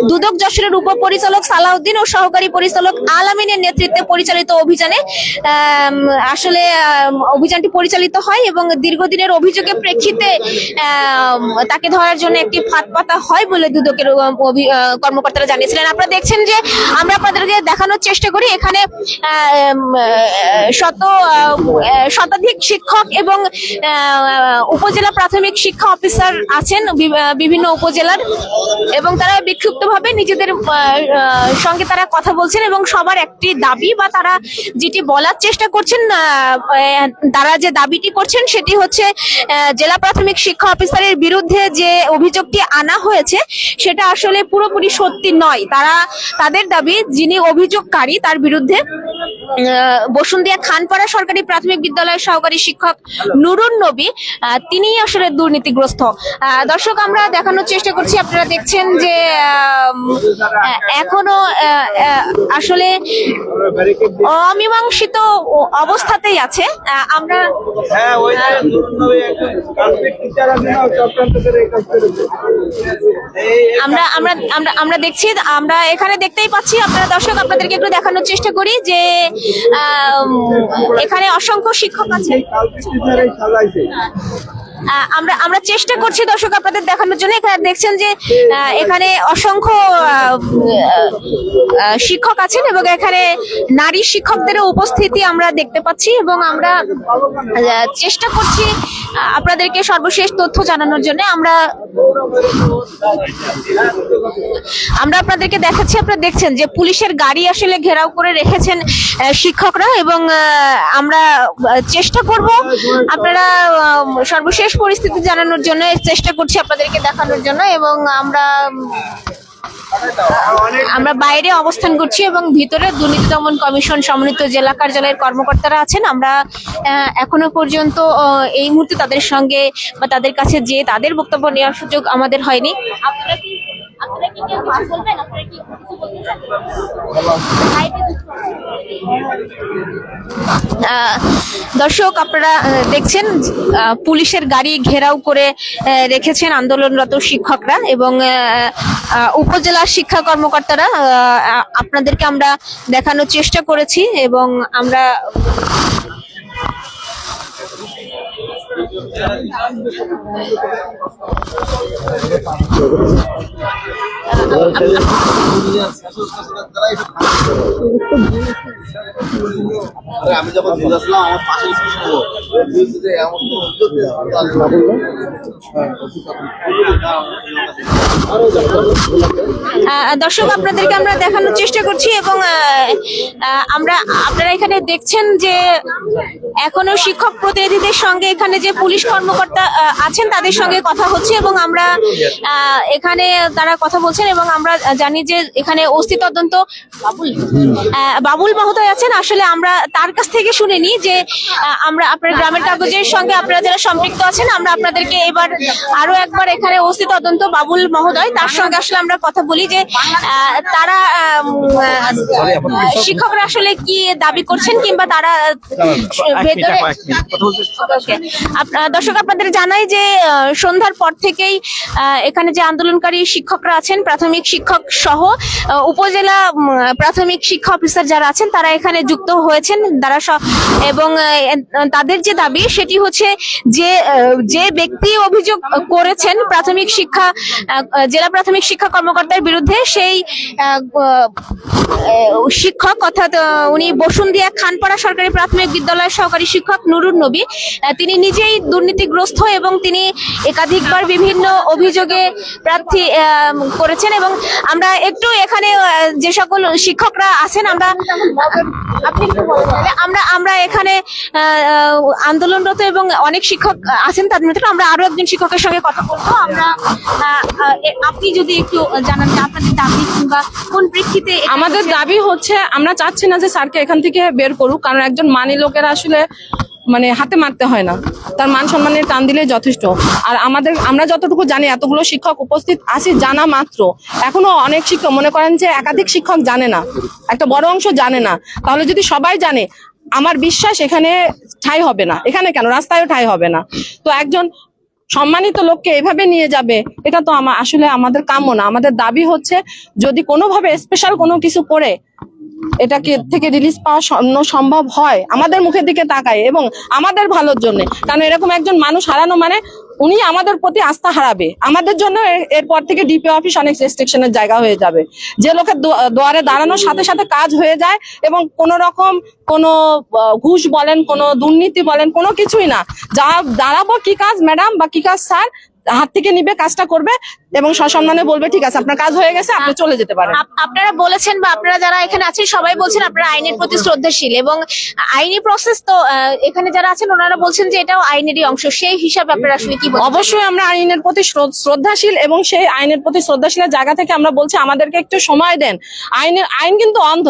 দুদক যশোরের উপপরিচালক সালাউদ্দিন ও সহকারী পরিচালক আলামিনের নেতৃত্বে পরিচালিত অভিযানে অভিযানটি পরিচালিত হয় এবং দীর্ঘদিনের অভিযোগের প্রেক্ষিতে তাকে ধরার জন্য একটি ফাঁদ পাতা হয় বলে দুদকের কর্মকর্তারা জানিয়েছিলেন। আপনারা দেখছেন যে আমরা আপনাদেরকে দেখানোর চেষ্টা করি এখানে শতাধিক শিক্ষক এবং উপজেলা প্রাথমিক শিক্ষা অফিসার আছেন বিভিন্ন উপজেলার, এবং তারা বিক্ষুব্ধভাবে নিজেদের সঙ্গে তারা কথা বলছেন এবং সবার একটি দাবি বা তারা যেটি বলার চেষ্টা করছেন, তারা যে দাবিটি করছেন সেটি হচ্ছে জেলা প্রাথমিক শিক্ষা অফিসারের বিরুদ্ধে যে অভিযোগটি আনা হয়েছে সেটা আসলে পুরোপুরি সত্যি নয়। তাদের দাবি যিনি অভিযোগকারী তার বিরুদ্ধে বসুন্ধিয়া খানপাড়া সরকারি প্রাথমিক বিদ্যালয়ের সহকারী শিক্ষক নুরুন নবী, তিনি আসলে দুর্নীতিগ্রস্ত। দর্শক আমরা দেখানোর চেষ্টা করছি, আপনারা দেখছেন যে এখনো আসলে অমীমাংসিত অবস্থাতেই আছে। আমরা আমরা আমরা আমরা আমরা দেখছি, আমরা এখানে দেখতেই পাচ্ছি। আপনারা দর্শক আপনাদেরকে একটু দেখানোর চেষ্টা করি যে এখানে অসংখ্য শিক্ষক আছে। আমরা চেষ্টা করছি দর্শক আপনাদের দেখানোর জন্য। এখানে দেখছেন যে এখানে অসংখ্য শিক্ষক আছেন এবং এখানে নারী শিক্ষকদেরও উপস্থিতি আমরা দেখতে পাচ্ছি, এবং আমরা চেষ্টা করছি আপনাদেরকে সর্বশেষ তথ্য জানানোর জন্য। আমরা আপনাদেরকে দেখাচ্ছি, আপনারা দেখছেন যে পুলিশের গাড়ি আসলে ঘেরাও করে রেখেছেন শিক্ষকরা, এবং আমরা চেষ্টা করব আপনারা সর্বশেষ পরিস্থিতি জানানোর জন্য চেষ্টা করছি আপনাদেরকে দেখানোর জন্য। এবং আমরা বাইরে অবস্থান করছি এবং ভিতরে দুর্নীতি দমন কমিশন সমন্বিত জেলা কার্যালয়ের কর্মকর্তারা আছেন। আমরা এখনো পর্যন্ত এই মুহূর্তে তাদের সঙ্গে বা তাদের কাছে যে তাদের বক্তব্য নেওয়ার সুযোগ আমাদের হয়নি। আপনারা কি কেউ কথা বলবেন? আপনারা কি কিছু বলতে চান? দর্শক আপনারা দেখছেন পুলিশের গাড়ি ঘেরাও করে রেখেছেন আন্দোলনরত শিক্ষকরা এবং উপজেলা শিক্ষা কর্মকর্তারা। আপনাদেরকে আমরা দেখানোর চেষ্টা করেছি এবং আমরা আমি যখন বুঝাচ্ছিলাম আমার পাশে দর্শক আপনাদেরকে আমরা দেখানোর চেষ্টা করছি এবং আপনারা এখানে দেখছেন যে এখনো শিক্ষক প্রতিনিধিদের সঙ্গে এখানে যে পুলিশ কর্মকর্তা আছেন তাদের সঙ্গে কথা হচ্ছে এবং আমরা এখানে তারা কথা বলছেন এবং আমরা জানি যে এখানে ওসি তদন্ত বাবুল মহোদয় আছেন। আসলে আমরা তার কাছ থেকে শুনে নিই যে আমরা আপনার গ্রামের কাগজের সঙ্গে আপনারা যারা সম্পৃক্ত আছেন, আমরা আপনাদেরকে এবার আরো একবার এখানে ওসি তদন্ত বাবুল মহোদয় তার সঙ্গে আসলে আমরা কথা বলি যে তারা শিক্ষকরা আসলে কি দাবি করছেন কিংবা তারা ভেতরে। দর্শক আপনাদের জানাই যে সন্ধ্যার পর থেকেই এখানে যে আন্দোলনকারী শিক্ষকরা আছেন, প্রাথমিক শিক্ষক সহ উপজেলা প্রাথমিক শিক্ষা অফিসার যারা আছেন তারা এখানে যুক্ত হয়েছেন এবং তাদের যে দাবি সেটি হচ্ছে যে ব্যক্তি অভিযোগ করেছেন প্রাথমিক শিক্ষা জেলা প্রাথমিক শিক্ষা কর্মকর্তার বিরুদ্ধে, সেই শিক্ষক অর্থাৎ উনি বসুন্ধিয়া খানপাড়া সরকারি প্রাথমিক বিদ্যালয়ের সহকারী শিক্ষক নুরুন নবী, তিনি নিজেই দুর্নীতিগ্রস্ত এবং তিনি একাধিকবার বিভিন্ন অভিযোগে প্রার্থী করেছেন। এবং আমরা একটু এখানে যে সকল শিক্ষকরা আছেন আমরা এখানে আন্দোলনরত এবং অনেক শিক্ষক আছেন, তাদের মধ্যে আমরা আরো একজন শিক্ষকের সঙ্গে কথা বলবো। আপনি যদি একটু জানান যে আপনাদের দাবি কিংবা কোন প্রেক্ষিতে। আমাদের দাবি হচ্ছে আমরা চাচ্ছি না যে স্যারকে এখান থেকে বের করুক, কারণ একজন মানি লোকেরা আসলে হাতে মারতে হয় না, তার মান সম্মানের টান দিলে যথেষ্ট। আর আমরা যতটুকু জানি এতগুলো শিক্ষক উপস্থিত আছি জানা মাত্র এখনো অনেক শিক্ষক মনে করেন যে একাধিক শিক্ষক জানে না, একটা বড় অংশ জানে না। তাহলে যদি সবাই জানে আমার বিশ্বাস এখানে ঠাঁই হবে না, এখানে কেন রাস্তায়ও ঠাঁই হবে না। তো একজন সম্মানিত লোককে এভাবে নিয়ে যাবে এটা তো আসলে আমাদের কাম্য না। আমাদের দাবি হচ্ছে যদি কোনোভাবে স্পেশাল কোনো কিছু করে এটাকে থেকে রিলিজ পাওয়া সম্ভব হয়, আমাদের মুখের দিকে তাকায় এবং আমাদের ভালোর জন্য, কারণ এরকম একজন মানুষ হারানো মানে উনি আমাদের প্রতি আস্থা হারাবে, আমাদের জন্য এরপর থেকে ডিপি অফিস অনেক রেস্ট্রিকশনের জায়গা হয়ে যাবে। যে লোকের দুয়ারে দাঁড়ানোর সাথে সাথে কাজ হয়ে যায় এবং কোনো রকম কোনো ঘুষ বলেন, কোনো দুর্নীতি বলেন, কোনো কিছুই না। যা দাঁড়াবো কি কাজ ম্যাডাম বা কি কাজ স্যার, হাত থেকে নিবে, কাজটা করবে এবং সসম্মানে বলবে ঠিক আছে আপনার কাজ হয়ে গেছে, আপনি চলে যেতে পারেন। আপনারা বলেছেন বা আপনারা যারা এখানে আছেন সবাই বলছেন আপনারা আইনের প্রতি শ্রদ্ধাশীল এবং আইনি প্রসেস তো এখানে যারা আছেন ওনারা বলছেন যে এটাও আইনেরই অংশ, সেই হিসাবে আপনারা আসলে কি বলছেন? অবশ্যই আমরা আইনের প্রতি শ্রদ্ধাশীল এবং সেই আইনের প্রতি শ্রদ্ধাশীলের জায়গা থেকে আমরা বলছি আমাদেরকে একটু সময় দেন। আইন কিন্তু অন্ধ,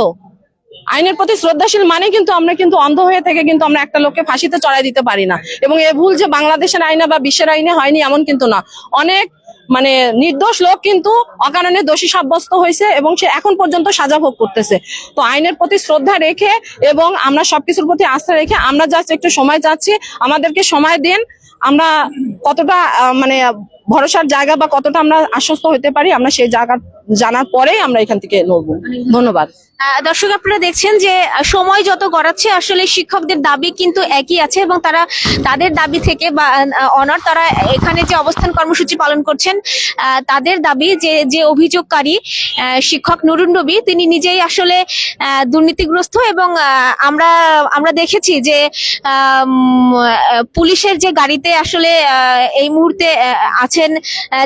আইনের প্রতি শ্রদ্ধাশীল মানে কিন্তু আমরা কিন্তু অন্ধ হয়ে থেকে কিন্তু আমরা একটা লোককে ফাঁসিতে চড়াই দিতে পারি না। এবং এ ভুল যে বাংলাদেশের আইনে বা বিশ্বের আইনে হয়নি এমন কিন্তু না। অনেক মানে নির্দোষ লোক কিন্তু অকারণে দোষী সাব্যস্ত হয়েছে এবং সে এখন পর্যন্ত সাজা ভোগ করতেছে। তো আইনের প্রতি শ্রদ্ধা রেখে এবং আমরা সবকিছুর প্রতি আস্থা রেখে আমরা জাস্ট একটু সময় চাচ্ছি, আমাদেরকে সময় দিন। আমরা কতটা মানে ভরসার জায়গা বা কতটা আমরা আশ্বস্ত হতে পারি আমরা সেই জায়গা জানার পরেই আমরা এখান থেকে নড়বো। ধন্যবাদ। দর্শক আপনারা দেখছেন যে সময় যত গড়াচ্ছে আসলে শিক্ষকদের দাবি কিন্তু একই আছে এবং তারা তাদের দাবি থেকে বা অনর তারা এখানে যে অবস্থান কর্মসূচি পালন করছেন তাদের দাবি যে অভিযোগকারী শিক্ষক নুরুন নবী তিনি নিজেই আসলে দুর্নীতিগ্রস্ত এবং আমরা দেখেছি যে পুলিশের যে গাড়িতে আসলে এই মুহূর্তে আছেন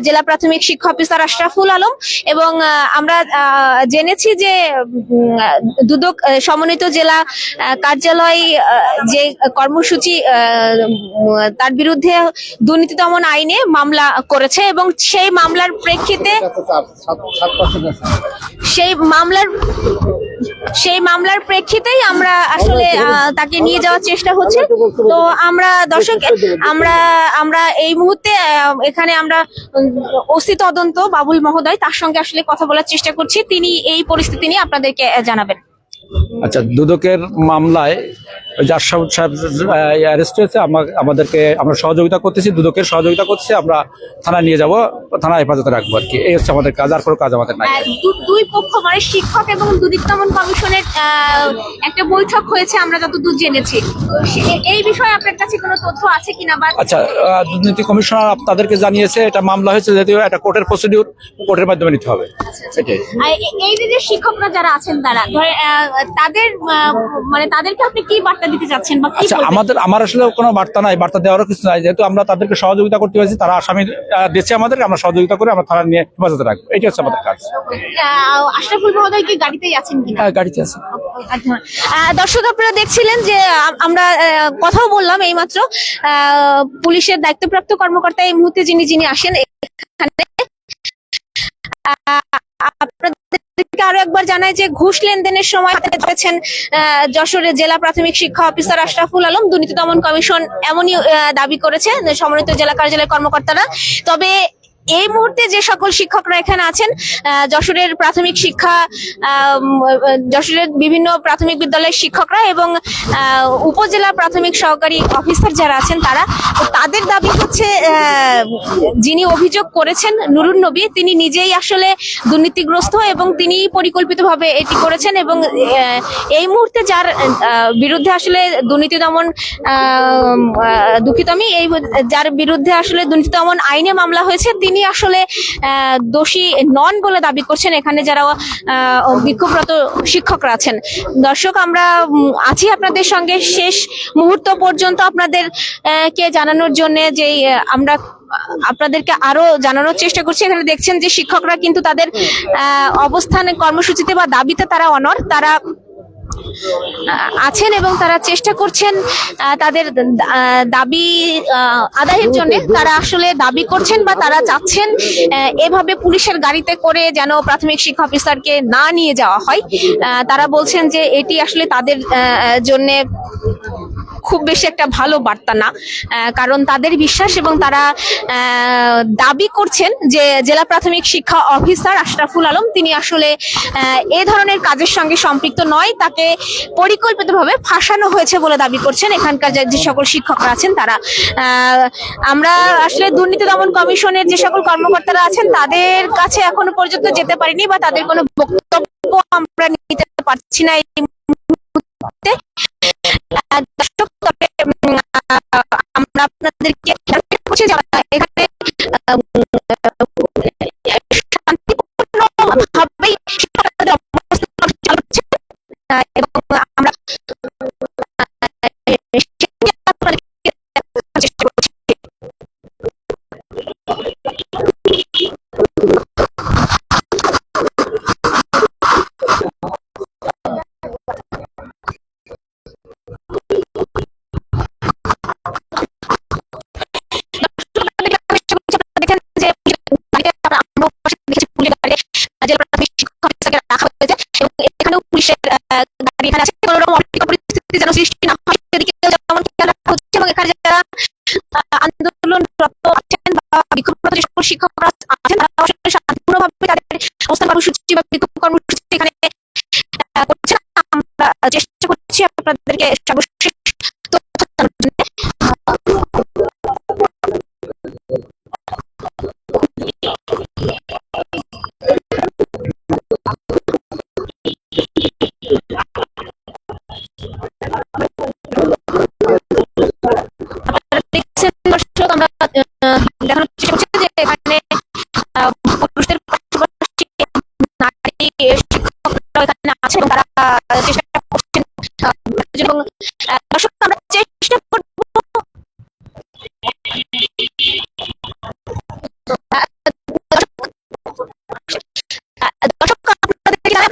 জেলা প্রাথমিক শিক্ষা অফিসার আশরাফুল আলম এবং আমরা জেনেছি যে দুদক সমন্বিত জেলা কার্যালয় যে কর্মসূচি তার বিরুদ্ধে দুর্নীতি দমন আইনে মামলা করেছে এবং সেই মামলার প্রেক্ষিতে সেই মামলার প্রেক্ষিতেই আমরা আসলে তাকে নিয়ে যাওয়ার চেষ্টা হচ্ছে। তো আমরা দর্শক আমরা এই মুহূর্তে এখানে আমরা ওসি তদন্ত বাবুল মহোদয় তার সঙ্গে আসলে কথা বলার চেষ্টা করছি, তিনি এই পরিস্থিতি নিয়ে আপনাদেরকে জানাবেন। আচ্ছা, দুদকের মামলায় আশরাফ সাহেব অ্যারেস্ট হয়েছে, আমাদেরকে আমরা সহযোগিতা করতেছি, দুদকের সহযোগিতা করছি, আমরা থানায় নিয়ে যাব, থানা হেফাজতে রাখবো আর কি। এই হচ্ছে আমাদের কাজ, আর কোনো কাজ আমাদের নাই। দুই পক্ষ মানে শিক্ষক এবং দুর্নীতি দমন কমিশনের একটা বৈঠক হয়েছে আমরা যতদূর জেনেছি, এই বিষয়ে আপনার কাছে কোনো তথ্য আছে কিনা? আচ্ছা, দুর্নীতি কমিশনার তাদেরকে জানিয়েছে এটা মামলা হয়েছে, যদিও এটা কোর্টের প্রসিডিউর, কোর্টের মাধ্যমে নিতে হবে। এই যে শিক্ষকরা যারা আছেন তারা তাদের মানে তাদেরকে আপনি কি বার্তা দিতে চাচ্ছেন বা কি বলবেন? আমার আসলে কোনো বার্তা নাই, বার্তা দেওয়ারও কিছু নাই, যেহেতু আমরা তাদেরকে সহযোগিতা করতে পারছি, তারা আসামি দিচ্ছে আমাদেরকে, আমরা সহযোগিতা করে আমরা থানা নিয়ে হেফাজতে রাখবো, এটি হচ্ছে আমাদের কাজ। আশরাফুল মহোদয় কি গাড়িতেই আছেন কিনা? হ্যাঁ, গাড়িতে আছে। দর্শক আপনারা দেখছিলেন যে আমরা কথাও বললাম এইমাত্র পুলিশের দায়িত্বপ্রাপ্ত কর্মকর্তা এই মুহূর্তে যিনি আসেন এখানে। আপনাদেরকে আরো একবার জানাই যে ঘুষ লেনদেনের সময় ধরেছেন যশোরের জেলা প্রাথমিক শিক্ষা অফিসার আশরাফুল আলম। দুর্নীতি দমন কমিশন এমনই দাবি করেছে সমন্বিত জেলা কার্যালয়ের কর্মকর্তারা। তবে এই মুহূর্তে যে সকল শিক্ষকরা এখানে আছেন যশোরের বিভিন্ন প্রাথমিক বিদ্যালয়ের শিক্ষকরা এবং উপজেলা প্রাথমিক সহকারী অফিসার যারা আছেন তাদের দাবি হচ্ছে যিনি অভিযোগ করেছেন নুরুন নবী তিনি নিজেই আসলে দুর্নীতিগ্রস্ত এবং তিনি পরিকল্পিতভাবে এটি করেছেন এবং এই মুহূর্তে যার বিরুদ্ধে আসলে দুর্নীতি দমন যার বিরুদ্ধে আসলে দুর্নীতি দমন আইনে মামলা হয়েছে তিনি আসলে দোষী নন বলে দাবি করছেন এখানে যারা বিক্ষোভরত শিক্ষকরা আছেন। দর্শক আমরা আছি আপনাদের সঙ্গে শেষ মুহূর্ত পর্যন্ত আপনাদের কে জানানোর জন্য যে আমরা আপনাদেরকে আরো জানানোর চেষ্টা করছি। এখানে দেখছেন যে শিক্ষকরা কিন্তু তাদের অবস্থান কর্মসূচিতে বা দাবিতে তারা অনড়, তারা আছেন এবং তারা চেষ্টা করছেন তাদের দাবি আদায়ের জন্য। তারা আসলে দাবি করছেন বা তারা চাচ্ছেন এভাবে পুলিশের গাড়িতে করে যেন প্রাথমিক শিক্ষা অফিসারকে না নিয়ে যাওয়া হয়। তারা বলছেন যে এটি আসলে তাদের জন্য খুব বেশি একটা ভালো বার্তা না, কারণ তাদের বিশ্বাস এবং তারা দাবি করছেন যে জেলা প্রাথমিক শিক্ষা অফিসার আশরাফুল আলম তিনি আসলে এ ধরনের কাজের সঙ্গে সম্পৃক্ত নয়, তাকে পরিকল্পিতভাবে ফাঁসানো হয়েছে বলে দাবি করছেন এখানকার যে সকল শিক্ষকরা আছেন তারা। আমরা আসলে দুর্নীতি দমন কমিশনের যে সকল কর্মকর্তারা আছেন তাদের কাছে এখনো পর্যন্ত যেতে পারিনি বা তাদের কোনো বক্তব্য আমরা নিতে পারছি না এই মুহূর্তে। আমরা আপনাদেরকে এবং আমরা চেষ্টা করছি। দেখেন যে আমরা দেখেছি পুলিশ গাড়ি জেলা প্রাথমিক শিক্ষা অফিসারকে রাখা হয়েছে এবং এখানেও পুলিশের গাড়ি এখানে আছে, কোনো রকম অপ্রীতিকর পরিস্থিতি যেন সৃষ্টি না হয় সেদিকে যেমন খেয়াল রাখা হচ্ছে। এবং এখানে যারা আন্দোলনরত আছেন বা বিক্ষোভরত যে সকল শিক্ষকরা আছেন তারা আসলে শান্তিপূর্ণভাবে তাদের অবস্থান কর্মসূচি বা বিক্ষোভ কর্মসূচি এখানে করছেন। আমরা চেষ্টা করছি আপনাদেরকে সর্বশেষ তথ্য জানানোর জন্য। আপনারা দেখছেন দর্শক, আমরা দেখানোর চেষ্টা করছি যে এখানে পুরুষদের পাশাপাশি নারী শিক্ষকরা এখানে আছে এবং তারা চেষ্টা করছেন। এবং দর্শক আমরা চেষ্টা করবো দর্শক আপনাদেরকে জানাই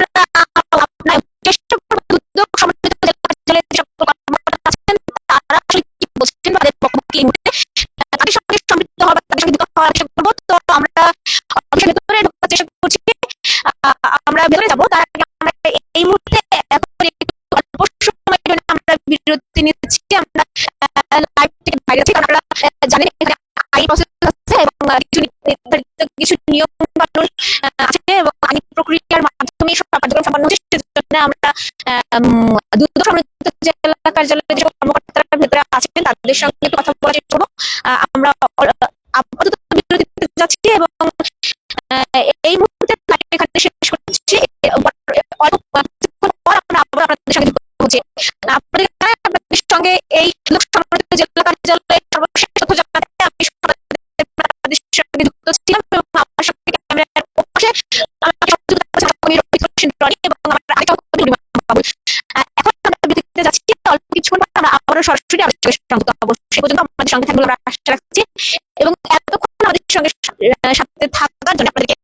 আপনার চেষ্টা করবো দুদক সমন্বিত জেলা কার্যালয়ের যে সকল কর্মকর্তা আছেন তারা আসলে কি বলছেন বা তাদের বক্তব্য কি এই মুহূর্তে তাদের সঙ্গে সম্পৃক্ত হওয়ার তাদের সঙ্গে যুক্ত হওয়ার চেষ্টা করবো। তো আমরা অফিসের ভেতরে ঢোকার চেষ্টা করছি, আমরা ভেতরে যাবো। তার আগে আমরা এই মুহূর্তে এখন একটু অল্প সময়ের জন্য আমরা বিরতি নিচ্ছি। আমরা লাইভ থেকে বাইরে আছি, কারণ আপনারা জানেন এখানে আইনি প্রসেস আছে এবং কিছু নির্ধারিত কিছু নিয়ম কানুন আছে এবং আইনি প্রক্রিয়ার মাধ্যমে সব কার্যক্রম সম্পন্ন হচ্ছে। সেজন্য আমরা দুদক সমন্বিত জেলা কার্যালয়ের যে কর্মকর্তারা ভেতরে আছেন তাদের সঙ্গে একটু কথা বলার চেষ্টা করবো। আমরা আপাতত বিরতিতে যাচ্ছি এবং এই মুহূর্তে এখানে শেষ করছি। অল্প কিছুক্ষণ পর আমরা আবার আপনাদের সঙ্গে যুক্ত হচ্ছি। আপনাদের সঙ্গে এই দুদক সমন্বিত জেলা কার্যালয়ের সর্বশেষ তথ্য জানাতে আমি আপনাদের সঙ্গে যুক্ত ছিলাম এবং আমার সঙ্গে ক্যামেরার পাশে এবং আমার আরেকটা এখন আমরা বিরতিতে যাচ্ছি। অল্প কিছুক্ষণ পর আমরা আবারও সরাসরি সংযুক্ত হবো। সে পর্যন্ত আমাদের সঙ্গে থাকলে আমরা আশা রাখছি এবং এতক্ষণ আমাদের সঙ্গে সাথে থাকার জন্য আপনাদেরকে